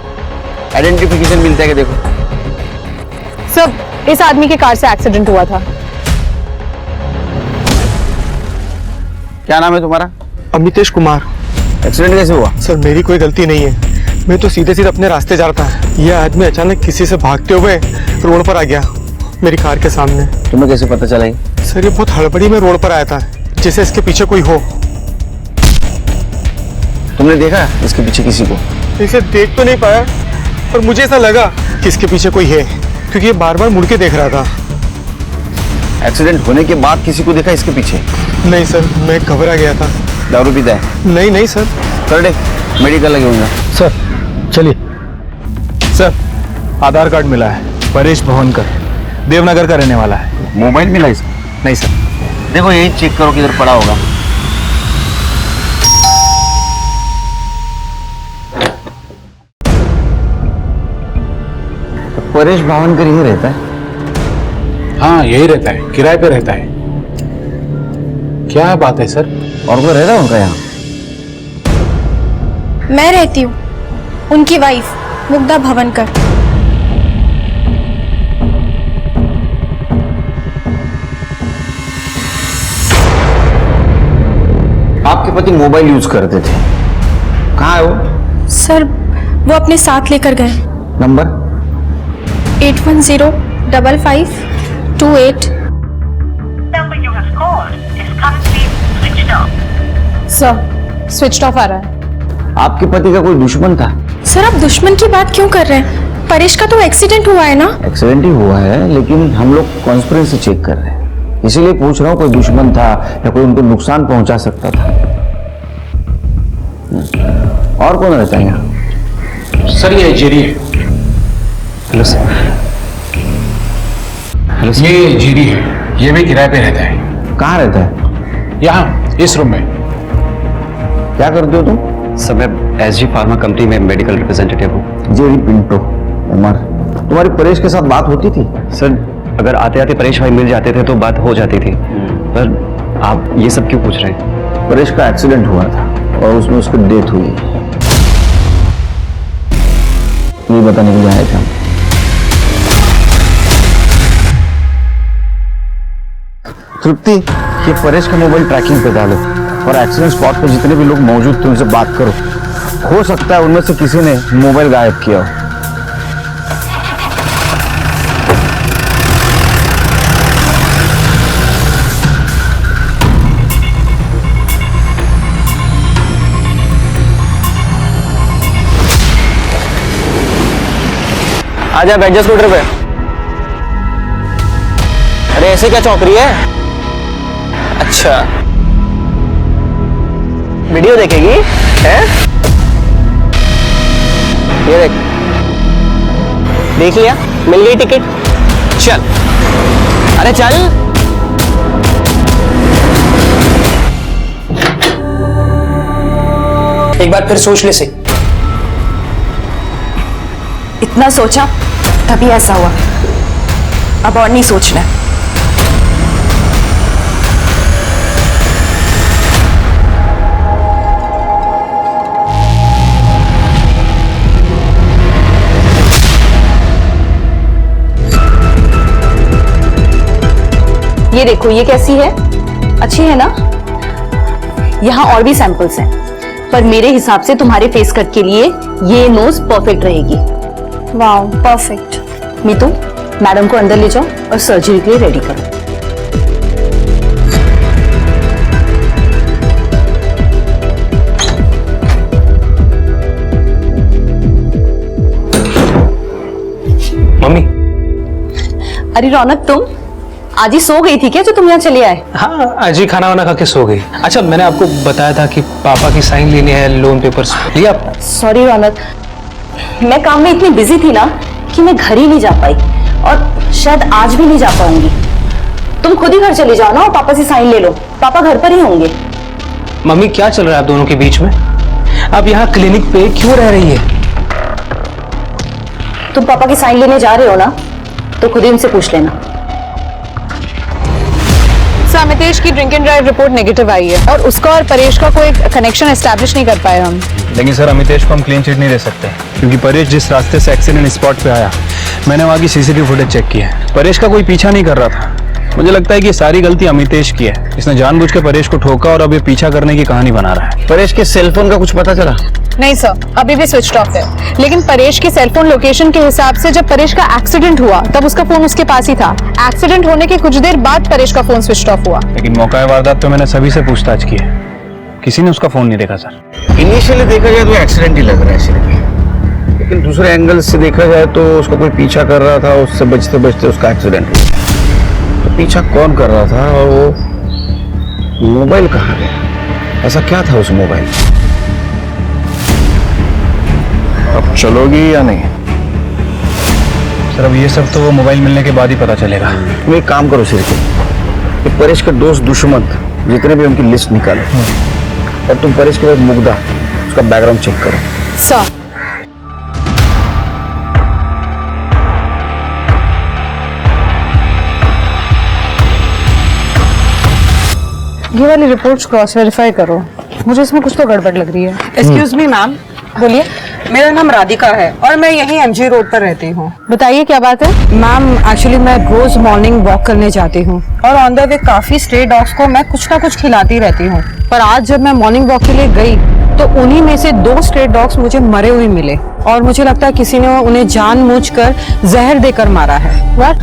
आइडेंटिफिकेशन मिलता है क्या? देखो सर, इस आदमी की कार से एक्सीडेंट हुआ था। क्या नाम है तुम्हारा? अमितेश कुमार। एक्सीडेंट कैसे हुआ? सर मेरी कोई गलती नहीं है, मैं तो सीधे सीधे अपने रास्ते जा रहा था। यह आदमी अचानक किसी से भागते हुए रोड पर आ गया, मेरी कार के सामने। तुम्हें कैसे पता चला? सर ये बहुत हड़बड़ी में रोड पर आया था, जैसे इसके पीछे कोई हो। तुमने देखा इसके पीछे किसी को? इसे देख तो नहीं पाया, पर मुझे ऐसा लगा कि इसके पीछे कोई है, क्योंकि ये बार बार मुड़ के देख रहा था। एक्सीडेंट होने के बाद किसी को देखा इसके पीछे? नहीं सर, मैं घबरा गया था। दारू पीता है? नहीं नहीं सर। कर दे, मेडिकल लगे होंगे। सर चलिए। सर आधार कार्ड मिला है, परेश भवनकर, देवनगर का रहने वाला है। मोबाइल मिला इसका? नहीं सर। देखो यही चेक करो किधर पड़ा होगा। परेश भावनकर यही रहता है? हाँ यही रहता है, किराए पे रहता है। क्या बात है सर? और कोई रहता है उनका यहाँ? मैं रहती हूँ, उनकी वाइफ मुग्धा भवनकर। आपके पति मोबाइल यूज करते थे, कहाँ है वो? सर वो अपने साथ लेकर गए। नंबर? 81055228। सर स्विच ऑफ आ रहा है। आपके पति का कोई दुश्मन था? सर आप दुश्मन की बात क्यों कर रहे हैं? परेश का तो एक्सीडेंट हुआ है ना। एक्सीडेंट ही हुआ है, लेकिन हम लोग कॉन्स्पिरेसी चेक कर रहे हैं, इसीलिए पूछ रहा हूँ कोई दुश्मन था या कोई उनको नुकसान पहुंचा सकता था। और कौन रहता है यहाँ? सर ये जेरी है। Hello sir. Hello sir. ये जेरी है, ये भी किराए पे रहता है। कहाँ रहता है? यहाँ इस रूम में। क्या करते हो तुम? सर मैं SG फार्मा कंपनी में मेडिकल रिप्रेजेंटेटिव हूँ। जेरी पिंटो उमर। तुम्हारी परेश के साथ बात होती थी? सर अगर आते आते परेश भाई मिल जाते थे तो बात हो जाती थी, पर आप ये सब क्यों पूछ रहे हैं? परेश का एक्सीडेंट हुआ था और उसमें उसकी डेथ हुई, ये बताने के लिए आए थे हम। तृप्ति, ये परेश का मोबाइल ट्रैकिंग पे डालो और एक्सीडेंट स्पॉट पे जितने भी लोग मौजूद थे उनसे बात करो। हो सकता है उनमें से किसी ने मोबाइल गायब किया हो। आजा बैठ जा स्कूटर पे। अरे ऐसे क्या चौंक रही है? अच्छा वीडियो देखेगी है? ये देख लिया, मिल गई टिकट। चल अरे चल। एक बार फिर सोच ले से। इतना सोचा तभी ऐसा हुआ, अब और नहीं सोचना। ये देखो, ये कैसी है? अच्छी है ना? यहाँ और भी सैंपल्स हैं, पर मेरे हिसाब से तुम्हारे फेस कट के लिए ये नोज परफेक्ट रहेगी। Wow, perfect. मीतू, मैडम को अंदर ले जाओ और सर्जरी के लिए रेडी करो। मम्मी। अरे रौनक, तुम आज ही सो गई थी क्या जो तुम यहाँ चले आए? हाँ, आज ही खाना वाना खा के सो गई। अच्छा, मैंने आपको बताया था कि पापा की साइन लेनी है लोन पेपर्स। लिया आप? सॉरी रौनक, मैं काम में इतनी बिजी थी ना कि मैं घर ही नहीं जा पाई और शायद आज भी नहीं जा पाऊंगी। तुम खुद ही घर चले जाओ ना और पापा से साइन ले लो, पापा घर पर ही होंगे। मम्मी, क्या चल रहा है आप दोनों के बीच में? आप यहाँ क्लिनिक पे क्यों रह रही है? तुम पापा की साइन लेने जा रहे हो ना, तो खुद ही उनसे पूछ लेना। अमितेश की drink and drive report negative आई है और उसका और परेश का कोई कनेक्शन एस्टैब्लिश नहीं कर पाए हम। लेकिन सर, अमितेश को हम क्लीन चिट नहीं दे सकते क्योंकि परेश जिस रास्ते से एक्सीडेंट स्पॉट पे आया, मैंने वहाँ की सीसीटीवी फुटेज चेक की है। परेश का कोई पीछा नहीं कर रहा था। मुझे लगता है कि सारी गलती अमितेश की है। इसने जानबूझ के परेश को ठोका और अब ये पीछा करने की कहानी बना रहा है। परेश के सेलफोन का कुछ पता चला? नहीं सर, अभी भी स्विच ऑफ है। लेकिन परेश की सेलफोन लोकेशन के हिसाब से जब परेश का एक्सीडेंट हुआ तब उसका फोन उसके पास ही था। एक्सीडेंट होने के कुछ देर बाद परेश का फोन स्विच ऑफ हुआ। लेकिन मौका वारदात पे मैंने सभी से पूछताछ की है, किसी ने उसका फोन नहीं देखा सर। इनिशियली देखा जाए तो एक्सीडेंट ही लग रहा है सिर्फ, लेकिन दूसरे एंगल से देखा जाए तो उसका कोई पीछा कर रहा था, उससे बचते बचते उसका एक्सीडेंट हुआ। तो पीछा कौन कर रहा था और वो मोबाइल कहाँ गया? ऐसा क्या था उस मोबाइल में? अब चलोगी या नहीं? सर, अब ये सब तो वो मोबाइल मिलने के बाद ही पता चलेगा। तुम एक काम करो सिर्फ, कि परेश के दोस्त दुश्मन जितने भी उनकी लिस्ट निकालो और तुम परेश के बाद मुग्धा, उसका बैकग्राउंड चेक करो। सर, ये वाली रिपोर्ट्स क्रॉस वेरीफाई करो, मुझे इसमें कुछ तो गड़बड़ लग रही है। Excuse me ma'am. बोलिए। मेरा नाम राधिका है और मैं यहीं एमजी रोड पर रहती हूँ। बताइए क्या बात है? मैम, एक्चुअली मैं रोज मॉर्निंग वॉक करने जाती हूँ और ऑन द वे काफी स्ट्रे डॉग्स को मैं कुछ ना कुछ खिलाती रहती हूँ, पर आज जब मैं मॉर्निंग वॉक के लिए गई तो उन्हीं में से 2 स्ट्रे डॉग्स मुझे मरे हुए मिले और मुझे लगता है किसी ने उन्हें जानबूझकर जहर देकर मारा है। व्हाट?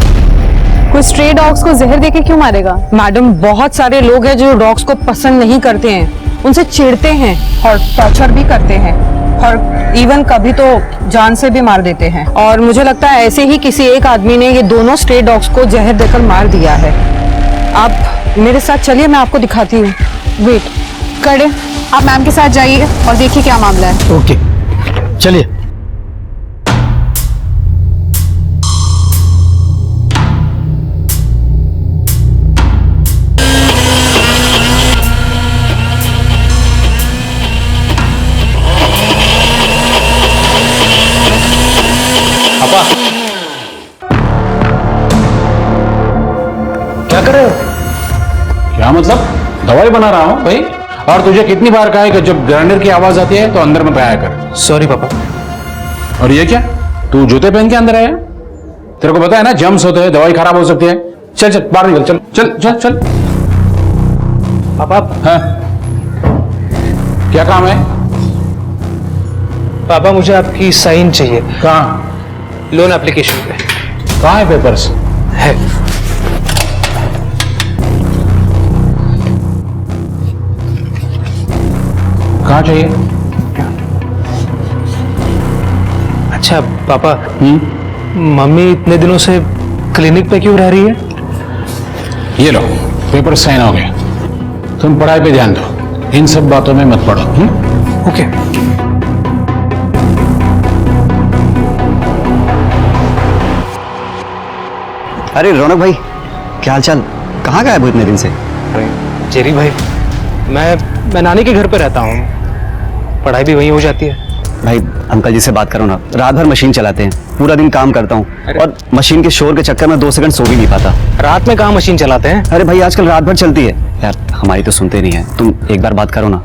कोई स्ट्रे डॉग्स को जहर देके क्यों मारेगा? मैडम, बहुत सारे लोग हैं जो डॉग्स को पसंद नहीं करते हैं, उनसे चिढ़ते हैं और टॉर्चर भी करते हैं और इवन कभी तो जान से भी मार देते हैं। और मुझे लगता है ऐसे ही किसी एक आदमी ने ये दोनों स्ट्रे डॉग्स को जहर देकर मार दिया है। आप मेरे साथ चलिए, मैं आपको दिखाती हूँ। वेट करे, आप मैम के साथ जाइए और देखिए क्या मामला है। ओके, चलिए। क्या कर रहे हो? क्या मतलब? दवाई बना रहा हूँ भाई। और तुझे कितनी बार कहा है कि जब ग्राइंडर की आवाज आती है तो अंदर मत आया कर। सॉरी पापा। और ये क्या, तू जूते पहन के अंदर आया? तेरे को पता है ना जम्स होते हैं, दवाई खराब हो सकती है। चल चल बाहर निकल, चल चल चल चल। पापा। हाँ क्या काम है? पापा मुझे आपकी साइन चाहिए। कहाँ? लोन एप्लीकेशन पे। कहाँ है पेपर्स? है। कहाँ चाहिए? अच्छा पापा, मम्मी इतने दिनों से क्लिनिक पे क्यों रह रही है? ये लो पेपर साइन हो गया। तुम पढ़ाई पे ध्यान दो, इन सब बातों में मत पड़ो। ओके। अरे रौनक भाई, क्या हाल चाल? कहाँ गायब हो इतने दिन से? अरे जेरी भाई, मैं नानी के घर पे रहता हूँ, पढ़ाई भी वहीं हो जाती है। भाई अंकल जी से बात करो ना, रात भर मशीन चलाते हैं, पूरा दिन काम करता हूँ और मशीन के शोर के चक्कर में 2 सेकंड सो भी नहीं पाता। रात में कहाँ मशीन चलाते हैं? अरे भाई आजकल रात भर चलती है यार, हमारी तो सुनते नहीं है। तुम एक बार बात करो ना।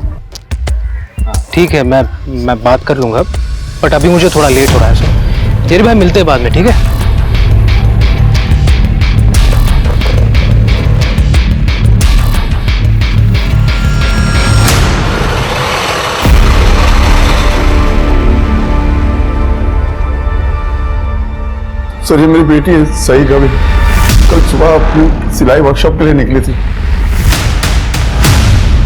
ठीक है, मैं बात कर लूंगा, बट अभी मुझे थोड़ा लेट हो रहा है सर। जेरी भाई मिलते हैं बाद में, ठीक है? सर ये मेरी बेटी है सही कभी, कल सुबह अपनी सिलाई वर्कशॉप के लिए निकली थी,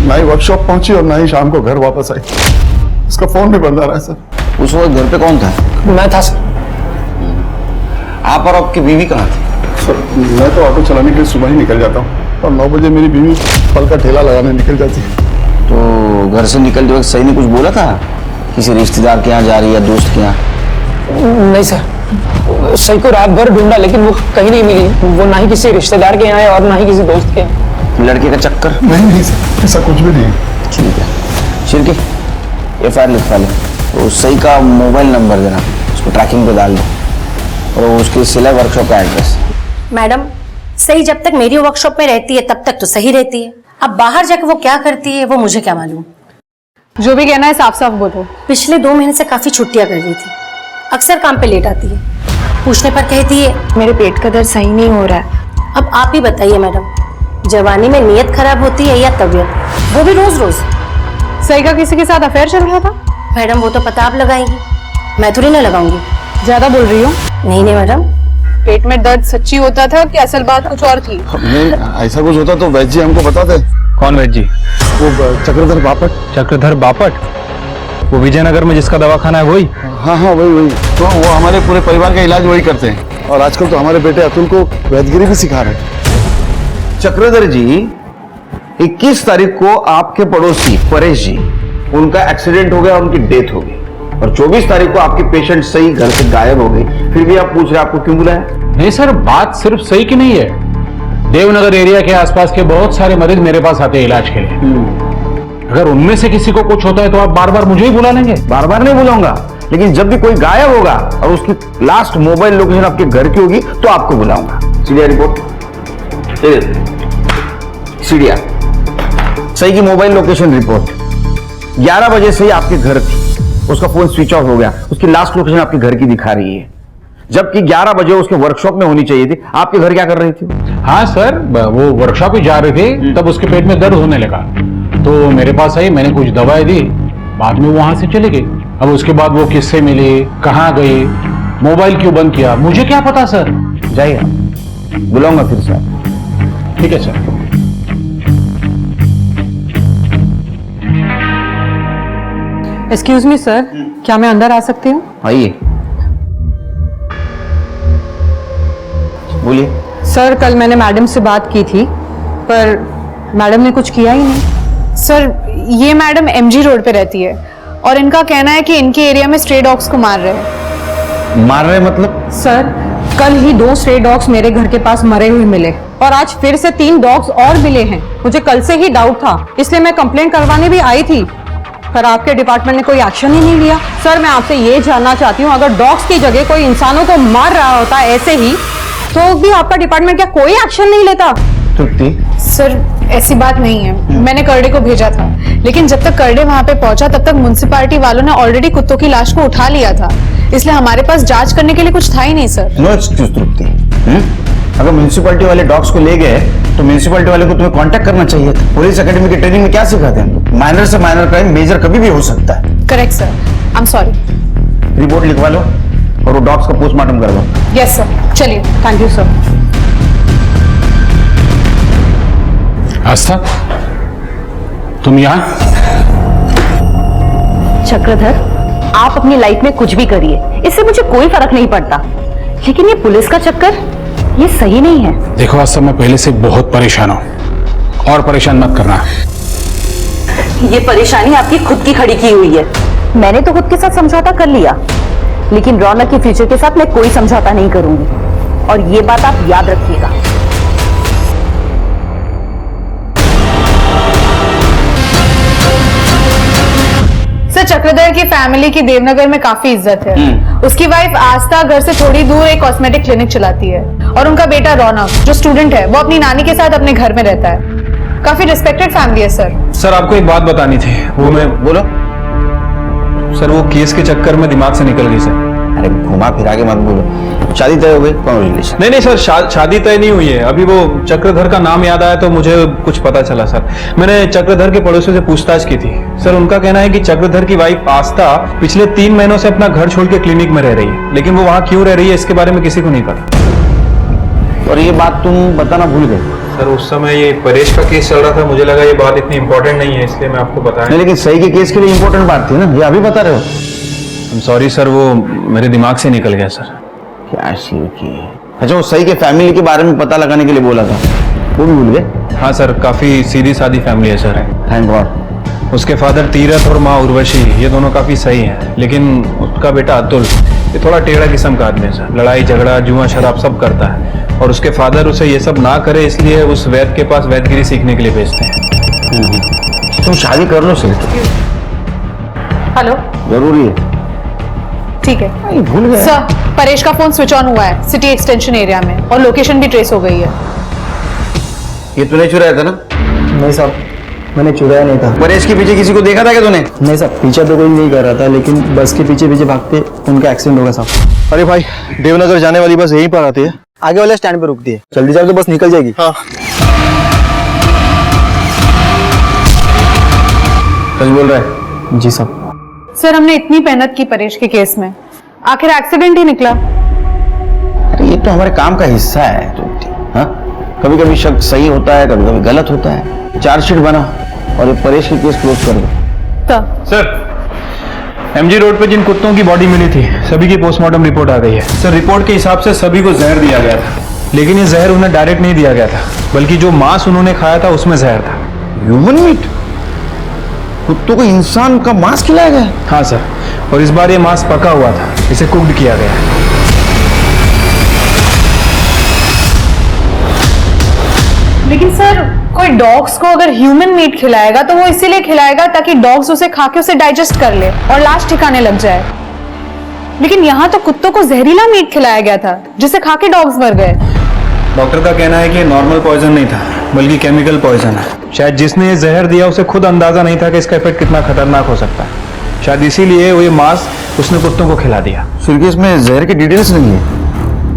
ना ही वर्कशॉप पहुंची और ना ही शाम को घर वापस आई। उसका फोन भी बंद आ रहा है सर। उस वक्त घर पे कौन था? मैं था सर। आप और आपकी बीवी कहाँ थी? सर मैं तो ऑटो चलाने के लिए सुबह ही निकल जाता हूँ और 9 बजे मेरी बीवी फल का ठेला लगाने निकल जाती है। तो घर से निकलते वक्त सही ने कुछ बोला था? किसी रिश्तेदार के यहाँ जा रही है, दोस्त के यहाँ? नहीं सर, सही को रात भर ढूंढा लेकिन वो कहीं नहीं मिली। वो ना ही किसी रिश्तेदार के यहाँ है और ना ही किसी दोस्त के यहाँ। लड़के का चक्कर? नहीं सर, ऐसा कुछ भी नहीं। ठीक है, शिरकी FIR लिखवा ले, तो सही का मोबाइल नंबर देना, उसको ट्रैकिंग पे डाल दो और उसकी सिलाई वर्कशॉप का एड्रेस। मैडम, सही जब तक मेरी वर्कशॉप में रहती है तब तक तो सही रहती है, अब बाहर जाकर वो क्या करती है वो मुझे क्या मालूम। जो भी कहना है साफ साफ बोलो। पिछले 2 महीने से काफी छुट्टियां कर रही थी, अक्सर काम पे लेट आती है, पूछने पर कहती है मेरे पेट का दर्द सही नहीं हो रहा है। अब आप ही बताइए मैडम, जवानी में नीयत खराब होती है या तबीयत, वो भी रोज रोज। सही का किसी के साथ अफेयर चल रहा था? मैडम वो तो पता आप लगाएंगी, मैं थोड़ी ना लगाऊंगी। ज्यादा बोल रही हूँ। नहीं मैडम। पेट में दर्द सच्ची होता था कि असल बात कुछ और थी? नहीं, ऐसा कुछ होता तो वैद्य जी हमको बताते। कौन वैद्य जी? वो चक्रधर बापट। चक्रधर बापट? वो विजयनगर में जिसका दवाखाना है वही? हाँ वही। तो वो हमारे पूरे परिवार का इलाज वही करते हैं और आजकल तो हमारे बेटे अतुल को वैद्यगिरी भी सिखा रहे हैं। चक्रधर जी, 21 तारीख को आपके पड़ोसी परेश जी, उनका एक्सीडेंट हो गया, उनकी डेथ हो गई और 24 तारीख को आपके पेशेंट सही घर से गायब हो गई, फिर भी आप पूछ रहे आपको क्यों बुलाया? नहीं सर, बात सिर्फ सही की नहीं है। देवनगर एरिया के आसपास के बहुत सारे मरीज मेरे पास आते हैं इलाज के लिए। अगर उनमें से किसी को कुछ होता है तो आप बार बार मुझे ही बुला लेंगे? बार बार नहीं बुलाऊंगा, लेकिन जब भी कोई गायब होगा और उसकी लास्ट मोबाइल लोकेशन आपके घर की होगी तो आपको बुलाऊंगा। सीडिया रिपोर्ट, सीडिया सही की मोबाइल लोकेशन रिपोर्ट 11 बजे से ही आपके घर थी, उसका फोन स्विच ऑफ हो गया, उसकी लास्ट लोकेशन आपके घर की दिखा रही है, जबकि 11 बजे उसके वर्कशॉप में होनी चाहिए थी। आपके घर क्या कर रही थी? हाँ सर, वो वर्कशॉप ही जा रहे थे, तब उसके पेट में दर्द होने लगा तो मेरे पास आई, मैंने कुछ दवाएं दी, बाद में वहां से चली गई। अब उसके बाद वो किससे मिली, कहाँ गई, मोबाइल क्यों बंद किया, मुझे क्या पता सर। जाइए, बुलाऊंगा फिर से। ठीक है सर। एक्सक्यूज मी सर, क्या मैं अंदर आ सकती हूँ? आइए, बोलिए। सर कल मैंने मैडम से बात की थी पर मैडम ने कुछ किया ही नहीं। सर ये मैडम MG रोड पे रहती है और इनका कहना है कि इनके एरिया में स्ट्रे डॉग्स को मार रहे हैं। मार रहे मतलब? सर कल ही 2 स्ट्रे डॉग्स मेरे घर के पास मरे हुए मिले और आज फिर से 3 डॉग्स और मिले हैं। मुझे कल से ही डाउट था, इसलिए मैं कंप्लेंट करवाने भी आई थी, पर आपके डिपार्टमेंट ने कोई एक्शन ही नहीं लिया। सर मैं आपसे ये जानना चाहती हूँ, अगर डॉग्स की जगह कोई इंसानों को मार रहा होता ऐसे ही तो भी आपका डिपार्टमेंट क्या कोई एक्शन नहीं लेता? तृप्ति, सर ऐसी बात नहीं है, मैंने करडे को भेजा था, लेकिन जब तक करडे वहां पे पहुंचा तब तक म्युनिसिपैलिटी वालों ने ऑलरेडी कुत्तों की लाश को उठा लिया था, इसलिए हमारे पास जांच करने के लिए कुछ था ही नहीं सर। नो एक्सक्यूज तृप्ति, अगर म्यूनिसिपैलिटी वाले डॉग्स को ले गए तो म्यूनिसिपैलिटी वाले को तुम्हें कांटेक्ट करना चाहिए था। पुलिस एकेडमी की ट्रेनिंग में क्या सिखाते हैं? माइनर से माइनर क्राइम मेजर कभी भी हो सकता है। Correct sir, I am sorry. Report लिखवा लो और वो डॉग्स का पोस्टमार्टम करवा। यस सर, चलिए। Thank you sir. आस्था, तुम यहाँ? चक्रधर, आप अपनी लाइफ में कुछ भी करिए, इससे मुझे कोई फर्क नहीं पड़ता, लेकिन ये पुलिस का चक्कर, ये सही नहीं है। देखो आस्था, मैं पहले से बहुत परेशान हूँ और परेशान मत करना। ये परेशानी आपकी खुद की खड़ी की हुई है। मैंने तो खुद के साथ समझौता कर लिया, लेकिन रौनक के फ्यूचर के साथ मैं कोई समझौता नहीं करूंगी, और ये बात आप याद रखिएगा। सर, चक्रधर की फैमिली की देवनगर में काफी इज्जत है। उसकी वाइफ आस्था घर से थोड़ी दूर एक कॉस्मेटिक क्लिनिक चलाती है, और उनका बेटा रौनक जो स्टूडेंट है वो अपनी नानी के साथ अपने घर में रहता है। काफी रिस्पेक्टेड फैमिली है सर। सर, आपको एक बात बतानी थी। वो मैं बोलो। सर, वो केस के चक्कर में दिमाग से निकल गई सर। अरे घुमा फिरा के मत बोलो। शादी तय हो गई? कॉन्ग्रेचुलेशन। नहीं सर, शादी तय नहीं हुई है अभी। वो चक्रधर का नाम याद आया तो मुझे कुछ पता चला सर। मैंने चक्रधर के पड़ोसियों से पूछताछ की थी सर। उनका कहना है कि चक्रधर की वाइफ आस्था पिछले 3 महीनों से अपना घर छोड़ के क्लिनिक में रह रही है, लेकिन वो वहाँ क्यों रह रही है इसके बारे में किसी को नहीं पता। और ये बात तुम बताना भूल गए? सर, उस समय ये परेश का केस चल रहा था, मुझे लगा ये बात इतनी इंपॉर्टेंट नहीं है, इसलिए मैं आपको बताया। नहीं, लेकिन सही के केस के लिए इंपॉर्टेंट बात थी ना, ये अभी बता रहे हो? सॉरी सर, वो मेरे दिमाग से निकल गया सर। क्या शिव की। अच्छा, वो सही के फैमिली के बारे में पता लगाने के लिए बोला था, वो भी भूल गए? हाँ सर, काफी सीधी सादी फैमिली है सर। Thank God. उसके फादर तीरथ और माँ उर्वशी, ये दोनों काफी सही हैं, लेकिन उसका बेटा अतुल ये थोड़ा टेढ़ा किस्म का आदमी है सर। लड़ाई झगड़ा जुआ शराब सब करता है, और उसके फादर उसे ये सब ना करे इसलिए उस वैद्य के पास वैदगिरी सीखने के लिए भेजते हैं। तुम शादी कर लो सिर्फ। हेलो। जरूरी है। ठीक है। भूल गए सर, परेश का फोन स्विच ऑन हुआ है सिटी एक्सटेंशन एरिया में, और लोकेशन भी ट्रेस हो गई है। ये तूने चुराया था ना? नहीं साहब, मैंने चुराया नहीं था। परेश के पीछे किसी को देखा था क्या तूने? नहीं साहब, पीछे तो कोई नहीं कर रहा था, लेकिन बस के पीछे पीछे भागते उनका एक्सीडेंट होगा साहब। अरे भाई, देवनगर जाने वाली बस यहीं पर आती है, आगे वाले स्टैंड पे रुकती है। जल्दी जाओ तो बस निकल जाएगी। हाँ। सच बोल रहा है? जी साहब। सर, हमने इतनी मेहनत की परेश के केस में, आखिर एक्सीडेंट ही निकला। अरे ये तो हमारे काम का हिस्सा है। तो हाँ, कभी कभी शक सही होता है, कभी कभी गलत होता है। चार्जशीट बना और ये परेश की केस क्लोज कर दो। सर, एमजी रोड पे जिन कुत्तों की बॉडी मिली थी सभी की पोस्टमार्टम रिपोर्ट आ गई है सर। रिपोर्ट के हिसाब से सभी को जहर दिया गया था, लेकिन ये जहर उन्हें डायरेक्ट नहीं दिया गया था, बल्कि जो मांस उन्होंने खाया था उसमें जहर था। Human meat? कुत्तों को इंसान का मांस खिलाया गया? हाँ सर, और इस बार ये मांस पका हुआ था, इसे कुक्ड किया गया। लेकिन सर, कोई डॉग्स को अगर ह्यूमन मीट खिलाएगा तो वो इसीलिए खिलाएगा ताकि डॉग्स उसे खा के उसे डाइजेस्ट कर ले और लाश ठिकाने लग जाए। लेकिन यहाँ तो कुत्तों को जहरीला मीट खिलाया गया था जिसे खा के डॉग्स मर गए। डॉक्टर का कहना है कि ये नॉर्मल पॉइजन नहीं था, बल्कि केमिकल पॉइजन है। शायद जिसने ये जहर दिया उसे खुद अंदाजा नहीं था कि इसका इफेक्ट कितना खतरनाक हो सकता है। शायद इसीलिए वो ये मांस उसने कुत्तों को खिला दिया। सिर्फ इसमें जहर की डिटेल्स नहीं है।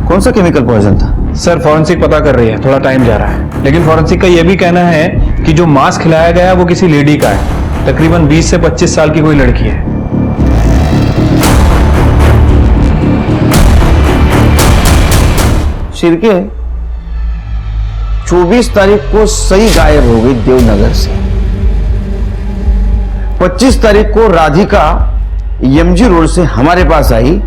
कौन सा केमिकल पॉइजन था? सर, फॉरेंसिक पता कर रही है, थोड़ा टाइम जा रहा है, लेकिन फॉरेंसिक का यह भी कहना है कि जो मांस खिलाया गया वो किसी लेडी का है, तकरीबन 20 से 25 साल की कोई लड़की है। शिरके 24 तारीख को सही गायब हो गई देवनगर से। 25 तारीख को राधिका एमजी रोड से हमारे पास आई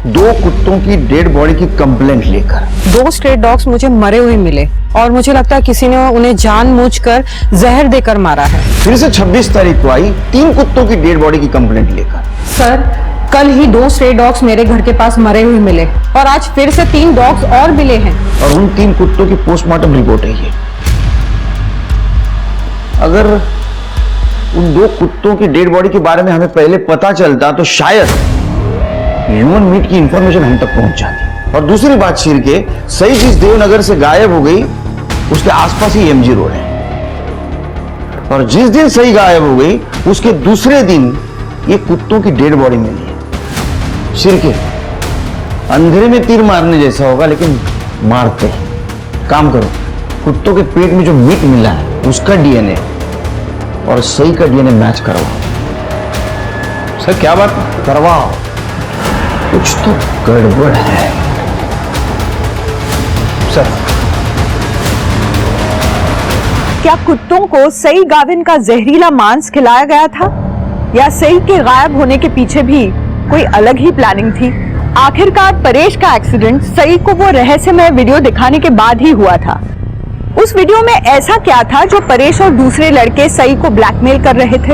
2 कुत्तों की डेड बॉडी की कंप्लेंट लेकर। 2 स्ट्रे डॉग्स मुझे मरे हुए मिले, और मुझे लगता है किसी ने उन्हें जानबूझकर जहर देकर मारा है। फिर से 26 तारीख को आई 3 कुत्तों की डेड बॉडी की कंप्लेंट लेकर। सर, कल ही 2 स्ट्रे डॉग्स मेरे घर के पास मरे हुए मिले, और आज फिर से 3 डॉग्स और मिले हैं। और उन 3 कुत्तों की पोस्टमार्टम रिपोर्ट है ये। अगर उन 2 कुत्तों की डेड बॉडी के बारे में हमें पहले पता चलता तो शायद ह्यूमन मीट की इंफॉर्मेशन हम तक पहुंच जाती। और दूसरी बात शिर के, सही चीज देवनगर से गायब हो गई उसके आसपास ही एमजी रोड है, और जिस दिन सही गायब हो गई उसके दूसरे दिन ये कुत्तों की डेड बॉडी मिली है। शिर के, अंधेरे में तीर मारने जैसा होगा, लेकिन मारते। काम करो, कुत्तों के पेट में जो मीट मिला है उसका डीएनए और सही का डीएनए मैच करवाओ। सर क्या बात? करवाओ, कुछ तो गड़बड़ है सर। क्या कुत्तों को सई गाविन का जहरीला मांस खिलाया गया था या सई के गायब होने के पीछे भी कोई अलग ही प्लानिंग थी? आखिरकार परेश का एक्सीडेंट सई को वो रहस्यमय वीडियो दिखाने के बाद ही हुआ था। उस वीडियो में ऐसा क्या था जो परेश और दूसरे लड़के सई को ब्लैकमेल कर रहे थे?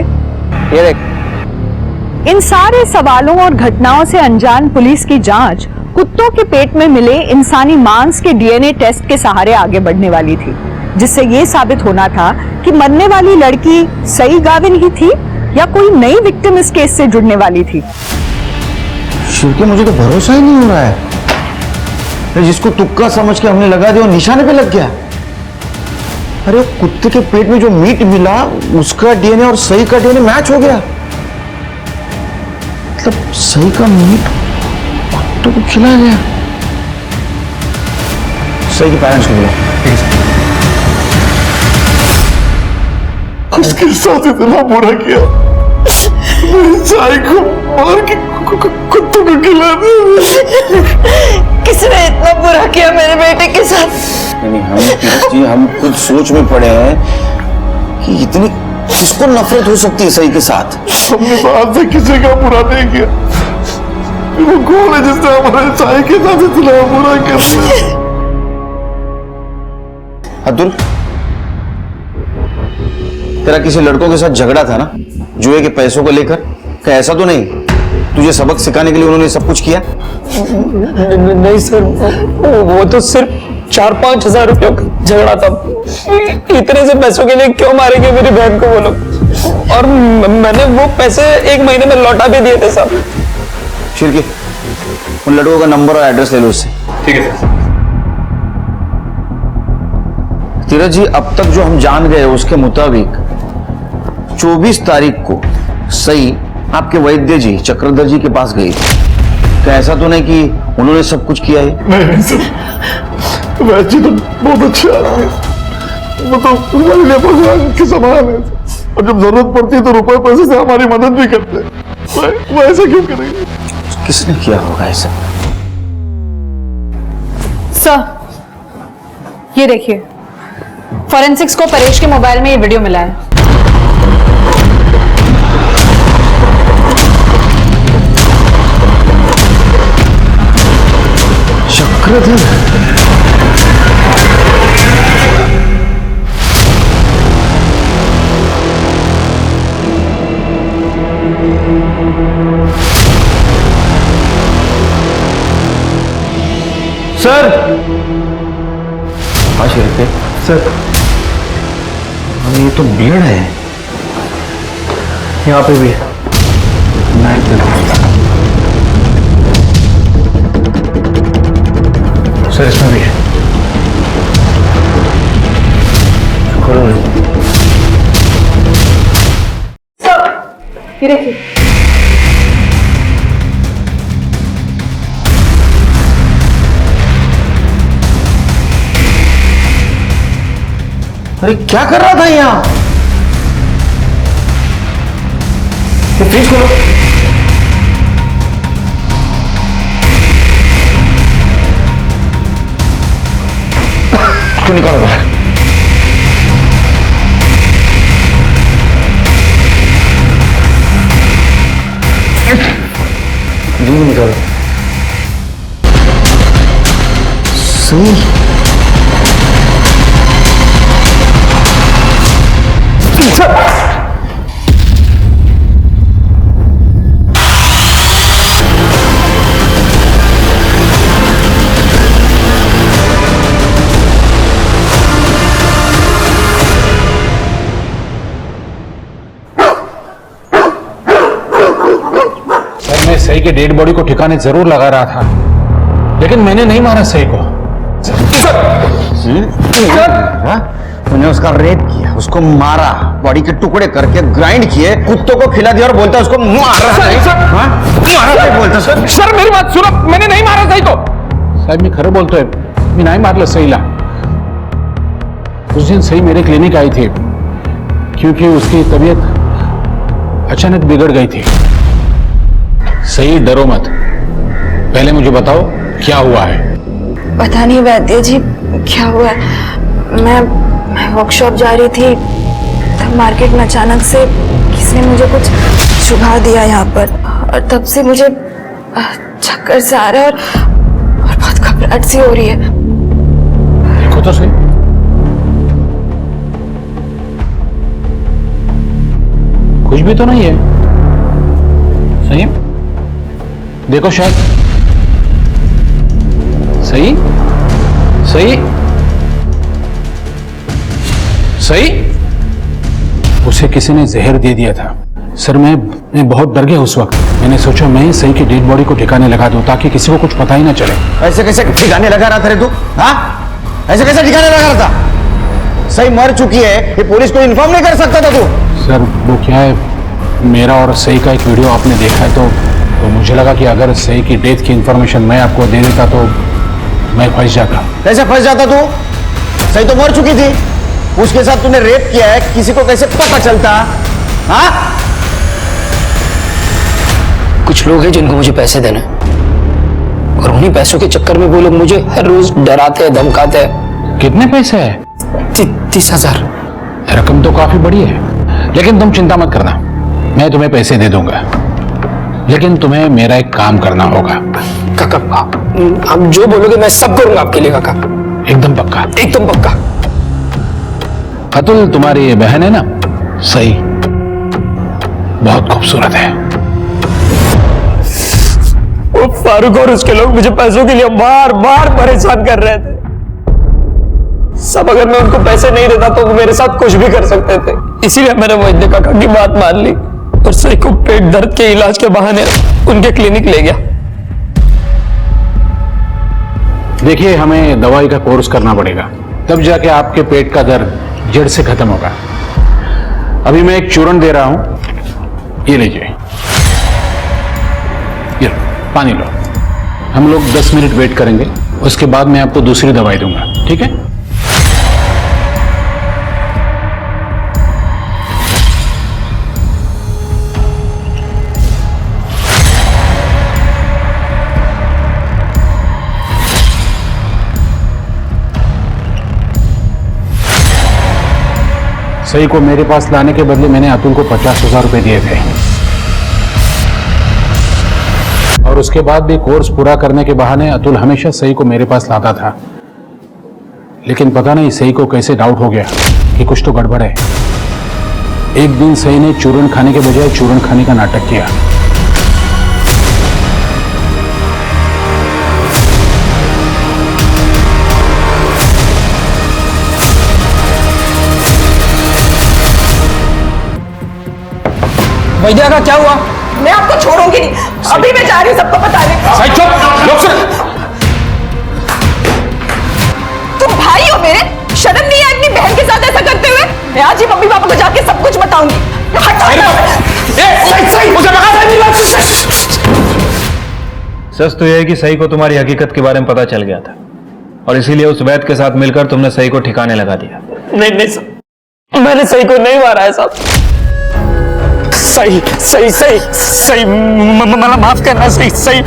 ये देख। इन सारे सवालों और घटनाओं से अनजान पुलिस की जांच कुत्तों के पेट में मिले इंसानी मांस के डीएनए टेस्ट के सहारे आगे बढ़ने वाली थी, जिससे ये साबित होना था कि मरने वाली लड़की सई गाविन ही थी या कोई नई विक्टिम इस केस से जुड़ने वाली थी। शिवके, मुझे तो भरोसा ही नहीं हो रहा है। जिसको तुक्का समझ के हमने लगा दिया, निशाने पे लग गया। अरे कुत्ते के पेट में जो मीट मिला उसका डीएनए और सही का डीएनए मैच हो गया। मतलब सही का मीट कुत्तों को खिलाया गया। सही के पेरेंट्स को बुलाओ। उसके साथ इतना बुरा किया, साई को मार के कुत्तों को खिला दिया। किसने इतना बुरा किया मेरे बेटे के साथ? नहीं, हम खुद सोच में पड़े हैं कि इतनी किसको नफरत हो सकती है सही के साथ। हमने तो आज तक किसी का बुरा नहीं किया। वो कौन है जिसने हमारे साई के साथ इतना बुरा कर दिया? अब्दुल, तेरा किसी लड़कों के साथ झगड़ा था ना जुए के पैसों को लेकर? क्या ऐसा तो नहीं? तुझे सबक सिखाने के लिए उन्होंने सब कुछ किया? नहीं सर, वो तो सिर्फ 4-5 हजार रुपयों का झगड़ा था। इतने से पैसों के लिए क्यों मारेंगे मेरी बहन को वो लोग? और मैंने वो पैसे 1 महीने में लौटा भी दिए थे साहब। शिरकी, उन लड़कों का नंबर और एड्रेस ले लो उससे। ठीक है सर। तीरथ जी, अब तक जो हम जान गए उसके मुताबिक 24 तारीख को सई आपके वैद्य जी चक्रधर जी के पास गई थी। क्या ऐसा तो नहीं कि उन्होंने सब कुछ किया है? नहीं सर, वैद्य जी तो बहुत अच्छे आदमी है। वो तो हमारे लिए भगवान के समान है और जब जरूरत पड़ती है तो रुपए पैसे से हमारी मदद भी करते हैं। वो ऐसा क्यों करेंगे? किसने किया होगा ऐसा? सर, ये देखिए, फॉरेंसिक्स को परेश के मोबाइल में ये वीडियो मिला है। चक्रधर, सर। हाँ शिरके सर, ये तो ब्लड है। यहाँ पे भी है। सर इसमें भी है। ये देखिए, अरे क्या कर रहा था यहाँ? ये फ्रिज खोलो। इसको निकालो बाहर। जल्दी निकालो। सही मैं सही के डेड बॉडी को ठिकाने जरूर लगा रहा था, लेकिन मैंने नहीं मारा सही को। तूने उसका रेप किया, उसको मारा, बॉडी के टुकड़े करके ग्राइंड किए, कुत्तों को खिला दिया और बोलता है उसको मारा। सर मेरी बात सुनो, मैंने नहीं मारा सही को। साहब मी खरं बोलतोय, मी नाही मारलं सईला. उस दिन सई मेरे क्लिनिक आई थी क्योंकि उसकी तबीयत अचानक बिगड़ गई थी. सई डरो मत, पहले मुझे बताओ क्या हुआ है. पता नहीं वैद्य जी क्या हुआ है. मैं वर्कशॉप जा रही थी तब मार्केट में अचानक से किसी ने मुझे कुछ चुभा दिया यहाँ पर, और तब से मुझे चक्कर से आ रहा है और बहुत घबराहट सी हो रही है. देखो तो सही. कुछ भी तो नहीं है. सही देखो शायद. सही सही सही. उसे किसी ने जहर दे दिया था. सर मैं बहुत डर गया उस वक्त. मैंने सोचा मैं सही की डेड बॉडी को ठिकाने लगा दूं ताकि किसी को कुछ पता ही ना चले. ऐसे कैसे ठिकाने लगा रहा था रे तू? हाँ, ऐसे कैसे ठिकाने लगा रहा था? सही मर चुकी है, ये पुलिस को इन्फॉर्म नहीं कर सकता था तू? सर वो क्या है, मेरा और सही का एक वीडियो आपने देखा है तो मुझे लगा कि अगर सही की डेथ की इंफॉर्मेशन मैं आपको दे देता तो मैं फंस जाता. कैसे फंस जाता तू? सही तो मर चुकी थी. उसके साथ तूने रेप किया है, किसी को कैसे पता चलता? हाँ? कुछ लोग हैं जिनको मुझे पैसे देने, और उन्हीं पैसों के चक्कर में वो लोग मुझे हर रोज डराते हैं, धमकाते हैं. कितने पैसे है? 30,000. रकम तो काफी बड़ी है, लेकिन तुम चिंता मत करना, मैं तुम्हें पैसे दे दूंगा. लेकिन तुम्हें मेरा एक काम करना होगा. काका आप जो बोलोगे मैं सब करूंगा आपके लिए काका. एकदम पक्का? एकदम पक्का. अतुल तुम्हारी ये बहन है ना सही, बहुत खूबसूरत है. वो फारूक और उसके लोग मुझे पैसों के लिए बार बार परेशान कर रहे थे. सब अगर मैं उनको पैसे नहीं देता तो वो मेरे साथ कुछ भी कर सकते थे. इसीलिए मैंने वैद्य काका की बात मान ली और सही को पेट दर्द के इलाज के बहाने उनके क्लिनिक ले गया. देखिए हमें दवाई का कोर्स करना पड़ेगा, तब जाके आपके पेट का दर्द जड़ से खत्म होगा. अभी मैं एक चूर्ण दे रहा हूं, ये लीजिए. ये पानी लो. हम लोग 10 मिनट वेट करेंगे, उसके बाद मैं आपको दूसरी दवाई दूंगा. ठीक है? सही को मेरे पास लाने के बदले मैंने अतुल को 50,000 रुपए दिए थे, और उसके बाद भी कोर्स पूरा करने के बहाने अतुल हमेशा सही को मेरे पास लाता था. लेकिन पता नहीं सही को कैसे डाउट हो गया कि कुछ तो गड़बड़ है. एक दिन सही ने चूर्ण खाने के बजाय चूर्ण खाने का नाटक किया. वैद्य का क्या हुआ? मैं आपको छोड़ूंगी नहीं. अभी मैं जा रही हूँ सबको बताने. सही चुप. लोग सुन. तुम भाई हो मेरे, शर्म नहीं है अपनी बहन के साथ ऐसा करते हुए? मैं आज ही मम्मी पापा को जाके सब कुछ बताऊंगी. सच तो यह है कि सही को तुम्हारी हकीकत के बारे में पता चल गया था, और इसीलिए उस वैद्य के साथ मिलकर तुमने सही को ठिकाने लगा दिया. नहीं सर, मैंने सही को नहीं मारा है साहब. सही मला माफ करना. सही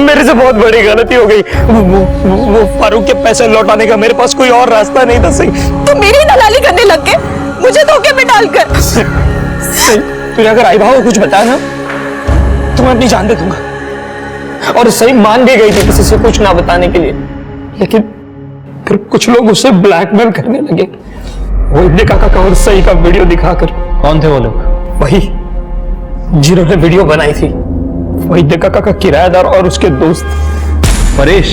मेरे से बहुत बड़ी गलती हो गई. वो फारूक के पैसे लौटाने का मेरे पास कोई और रास्ता नहीं था. सही तुम मेरी दलाली करने लग गए, मुझे धोखे में डालकर. सही तूने अगर आई भाव को कुछ बताया ना तो मैं अपनी जान दे दूंगा. और सही मान भी गई थी किसी से कुछ ना बताने के लिए, लेकिन फिर कुछ लोग उसे ब्लैकमेल करने लगे. वैद्य काका का और सही का वीडियो दिखाकर. कौन थे वो लोग? वही जिन्होंने वीडियो बनाई थी, वैद्य काका का किराएदार और उसके दोस्त. परेश?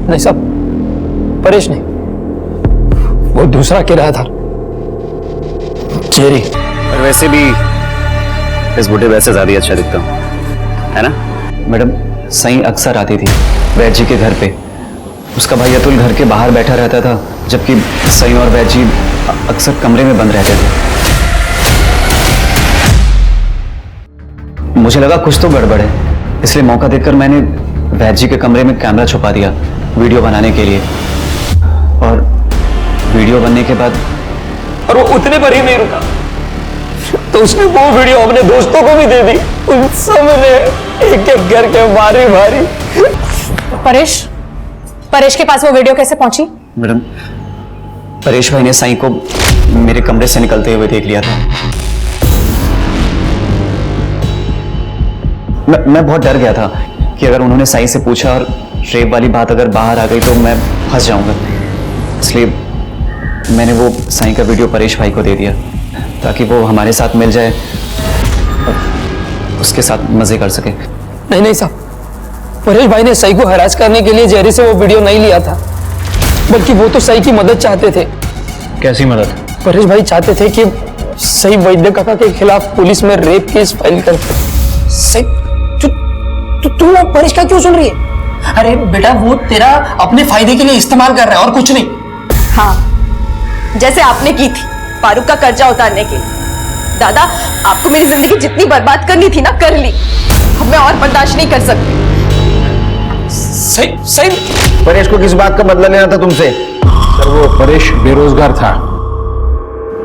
नहीं साहब, परेश नहीं, वो दूसरा किराएदार चेरी. और वैसे भी इस बुढ़े वैसे ज्यादा अच्छा दिखता हूँ, है ना? मैडम सही अक्सर आती थी वैद्य जी के घर पे. उसका भाई अतुल घर के बाहर बैठा रहता था, जबकि सही और वैद्य जी अक्सर कमरे में बंद रहते थे. मुझे लगा कुछ तो गड़बड़ है, इसलिए मौका देखकर मैंने वैद्य जी के कमरे में कैमरा छुपा दिया वीडियो बनाने के लिए, और वीडियो बनने के बाद और वो उतने पर ही नहीं रुका, तो उसने वो वीडियो अपने दोस्तों को भी दे दी। उन सब ने एक एक करके भारी भारी। परेश के पास वो वीडियो कैसे पहुंची? मैडम, परेश भाई ने साईं को मेरे कमरे से निकलते हुए देख लिया था। मैं बहुत डर गया था कि अगर उन्होंने साईं से पूछा और रेप वाली बात अगर बाहर आ गई तो मैं फंस जाऊंगा, इसलिए मैंने वो साईं का वीडियो परेश भाई को दे दिया ताकि वो हमारे साथ मिल जाए और उसके साथ मजे कर सके। नहीं साहब, परेश भाई ने सई को हरास करने के लिए जेरी से वो वीडियो नहीं लिया था, बल्कि वो तो सई की मदद चाहते थे। कैसी मदद? परेश भाई चाहते थे कि सई वैद्य काका के खिलाफ पुलिस में रेप केस फाइल कर। सई, तू परेश का क्यों सुन रही है? अरे बेटा, वो तेरा अपने फायदे के लिए इस्तेमाल कर रहा है और कुछ नहीं। हाँ, जैसे आपने की थी फारूक का कर्जा उतारने के लिए। दादा, आपको मेरी जिंदगी जितनी बर्बाद करनी थी ना, कर ली। अब मैं और बर्दाश्त नहीं कर सकती। सही परेश को किस बात का बदला लेना था तुमसे? सर, वो परेश बेरोजगार था,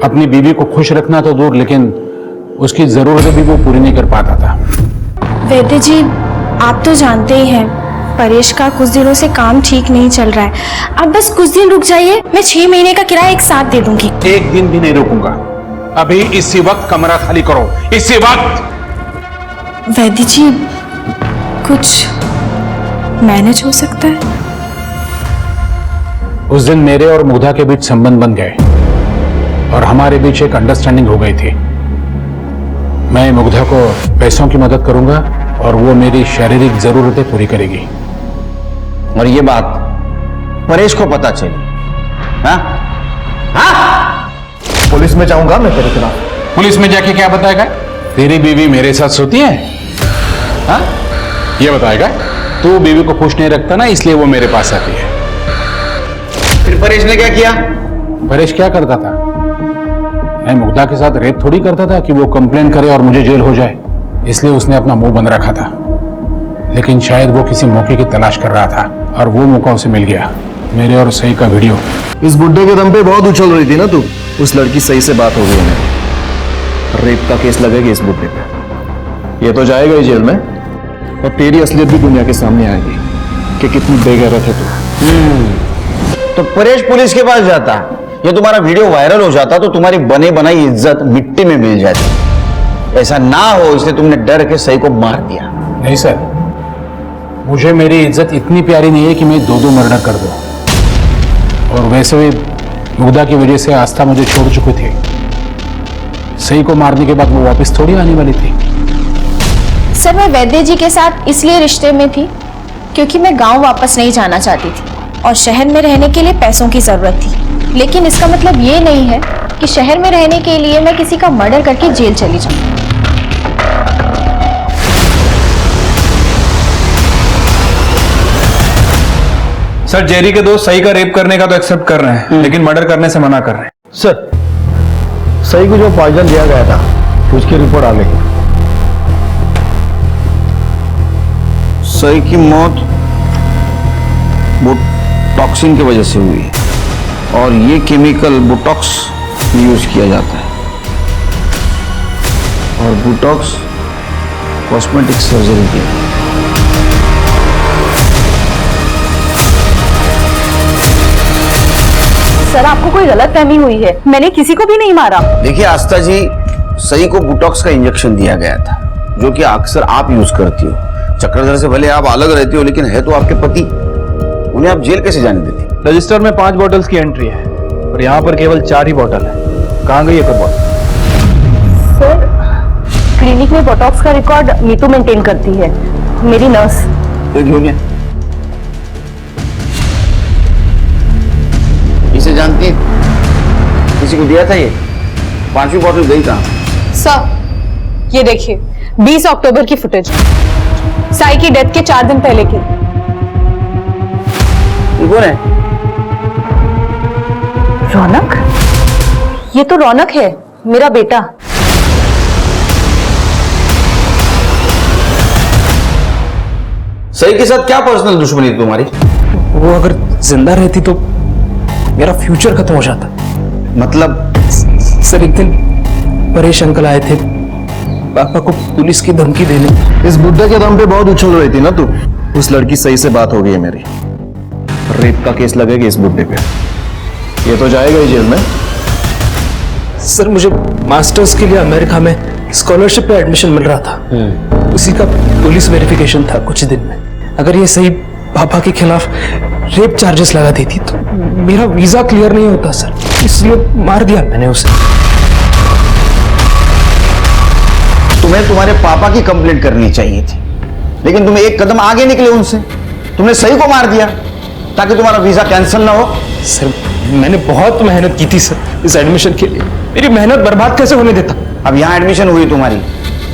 अपनी बीवी को खुश रखना तो दूर, लेकिन उसकी जरूरतें भी वो पूरी नहीं कर पाता था। वैद्य जी, आप तो जानते ही हैं परेश का कुछ दिनों से काम ठीक नहीं चल रहा है। आप बस कुछ दिन रुक जाइए, मैं 6 महीने का किराया एक साथ दे दूंगी। एक दिन भी नहीं रुकूंगा। अभी इसी वक्त कमरा खाली करो, इसी वक्त। वैद्य जी, कुछ मैनेज हो सकता है? उस दिन मेरे और मुग्धा के बीच संबंध बन गए और हमारे बीच एक अंडरस्टैंडिंग हो गई थी। मैं मुग्धा को पैसों की मदद करूंगा और वो मेरी शारीरिक जरूरतें पूरी करेगी। और ये बात परेश को पता चली, हाँ? हाँ? पुलिस में जाऊंगा मैं तेरे खिलाफ। पुलिस में जाके क्या बताएगा? तेरी बीवी मेरे साथ सोती है? हाँ? ये बताएगा? तू बीवी को खुश नहीं रखता ना, इसलिए वो मेरे पास आती है। फिर परेश ने क्या किया? परेश क्या करता था? मैं मुग्धा के साथ रेप थोड़ी करता था कि वो कंप्लेन करे और मुझे जेल हो जाए, इसलिए उसने अपना मुंह बंद रखा था। लेकिन शायद वो किसी मौके की तलाश कर रहा था और वो मौका उसे मिल गया। मेरे और सई का वीडियो। इस बुड्ढे के दम पे बहुत उछल रही थी ना तू। उस लड़की सही से बात हो गई मेरी, रेप का केस लगेगा इस बुड्ढे पे। ये तो जाएगा ही जेल में और तेरी असलियत भी दुनिया के सामने आएगी कि कितनी बेगैरत है तू। तो परेश पुलिस के पास जाता, ये तुम्हारा वीडियो वायरल हो जाता तो तुम्हारी बने बनाई इज्जत मिट्टी में मिल जाती। ऐसा ना हो इसलिए तुमने डर के सही को मार दिया। नहीं सर, मुझे मेरी इज्जत इतनी प्यारी नहीं है कि मैं 2-2 मर्डर कर दूं। और वैसे भी मुग्धा की वजह से आस्था मुझे छोड़ चुकी थी। सही को मारने के बाद वो वापस थोड़ी आने वाली थी। सर, मैं वैद्य जी के साथ इसलिए रिश्ते में थी क्योंकि मैं गांव वापस नहीं जाना चाहती थी और शहर में रहने के लिए पैसों की जरूरत थी। लेकिन इसका मतलब ये नहीं है कि शहर में रहने के लिए मैं किसी का मर्डर करके जेल चली जाऊं। सर, जेरी के दोस्त सही का रेप करने का तो एक्सेप्ट कर रहे हैं, लेकिन मर्डर करने से मना कर रहे हैं। सर, सही को जो पॉइजन दिया गया था उसकी रिपोर्ट आ गई। सही की मौत बोटॉक्सिन की वजह से हुई है और ये केमिकल बोटॉक्स में यूज किया जाता है और बोटॉक्स कॉस्मेटिक सर्जरी की है। सर, आपको कोई गलतफहमी हुई है, मैंने किसी को भी नहीं मारा। देखिए आस्था जी, सही को बोटॉक्स का इंजेक्शन दिया गया था जो कि अक्सर आप यूज करती हो। चक्रधर से भले आप अलग रहती हो लेकिन है तो आपके पति, उन्हें आप जेल कैसे जाने देती? रजिस्टर में 5 बॉटल्स की एंट्री है और यहाँ पर केवल 4 ही बॉटल है। कहाँ गई है फिर बॉटल? सर, क्लिनिक में बोटॉक्स का रिकॉर्ड नीतू मेंटेन करती है, मेरी नर्स। इसे जानती है? किसी को दिया था ये? 5वीं बॉटल गई कहाँ? सर, ये देखिए 20 अक्टूबर की फुटेज, साई की डेथ के 4 दिन पहले की। कौन है? रौनक? ये तो रौनक है, मेरा बेटा। सही के साथ क्या पर्सनल दुश्मनी थी तुम्हारी? वो अगर जिंदा रहती तो मेरा फ्यूचर खत्म हो जाता। मतलब? सर एक दिन परेश अंकल आए थे पापा को पुलिस की धमकी देने। इस बुड्ढे के दम पे बहुत उछल रही थी ना तू। उस लड़की सही से बात हो गई है मेरी, रेप का केस लगेगा इस बुड्ढे पे, ये तो जाएगा ही जेल में। सर मुझे मास्टर्स के लिए अमेरिका में स्कॉलरशिप पे एडमिशन मिल रहा था, उसी का पुलिस वेरिफिकेशन था कुछ दिन में। अगर ये सही पापा के खिलाफ रेप चार्जेस लगा देती तो मेरा वीजा क्लियर नहीं होता सर, इसलिए मार दिया मैंने उसे। तुम्हें तुम्हारे पापा की कंप्लेंट करनी चाहिए थी, लेकिन तुम एक कदम आगे निकले उनसे, तुमने सही को मार दिया ताकि तुम्हारा वीजा कैंसिल ना हो। सर मैंने बहुत मेहनत की थी सर इस एडमिशन के लिए, मेरी मेहनत बर्बाद कैसे होने देता। अब यहाँ एडमिशन हुई तुम्हारी,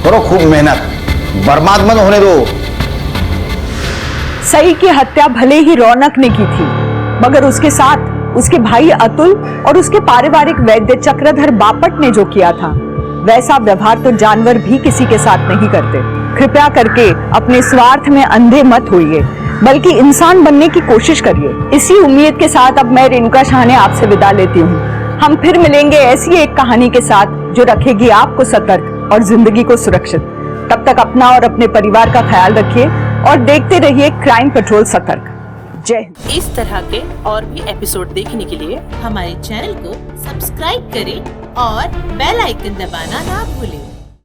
करो खूब मेहनत, बर्बाद मत होने दो। सई की हत्या भले ही रौनक ने की थी, मगर उसके साथ उसके भाई अतुल और उसके पारिवारिक वैद्य चक्रधर बापट ने जो किया था, वैसा व्यवहार तो जानवर भी किसी के साथ नहीं करते। कृपया करके अपने स्वार्थ में अंधे मत होइए, बल्कि इंसान बनने की कोशिश करिए। इसी उम्मीद के साथ अब मैं रेणुका शाह ने आपसे विदा लेती हूँ। हम फिर मिलेंगे ऐसी एक कहानी के साथ जो रखेगी आपको सतर्क और जिंदगी को सुरक्षित। तब तक अपना और अपने परिवार का ख्याल रखिए और देखते रहिए क्राइम पेट्रोल सतर्क। जय हिंद। इस तरह के और भी एपिसोड देखने के लिए हमारे चैनल को सब्सक्राइब करें और बेल आइकन दबाना ना भूलें।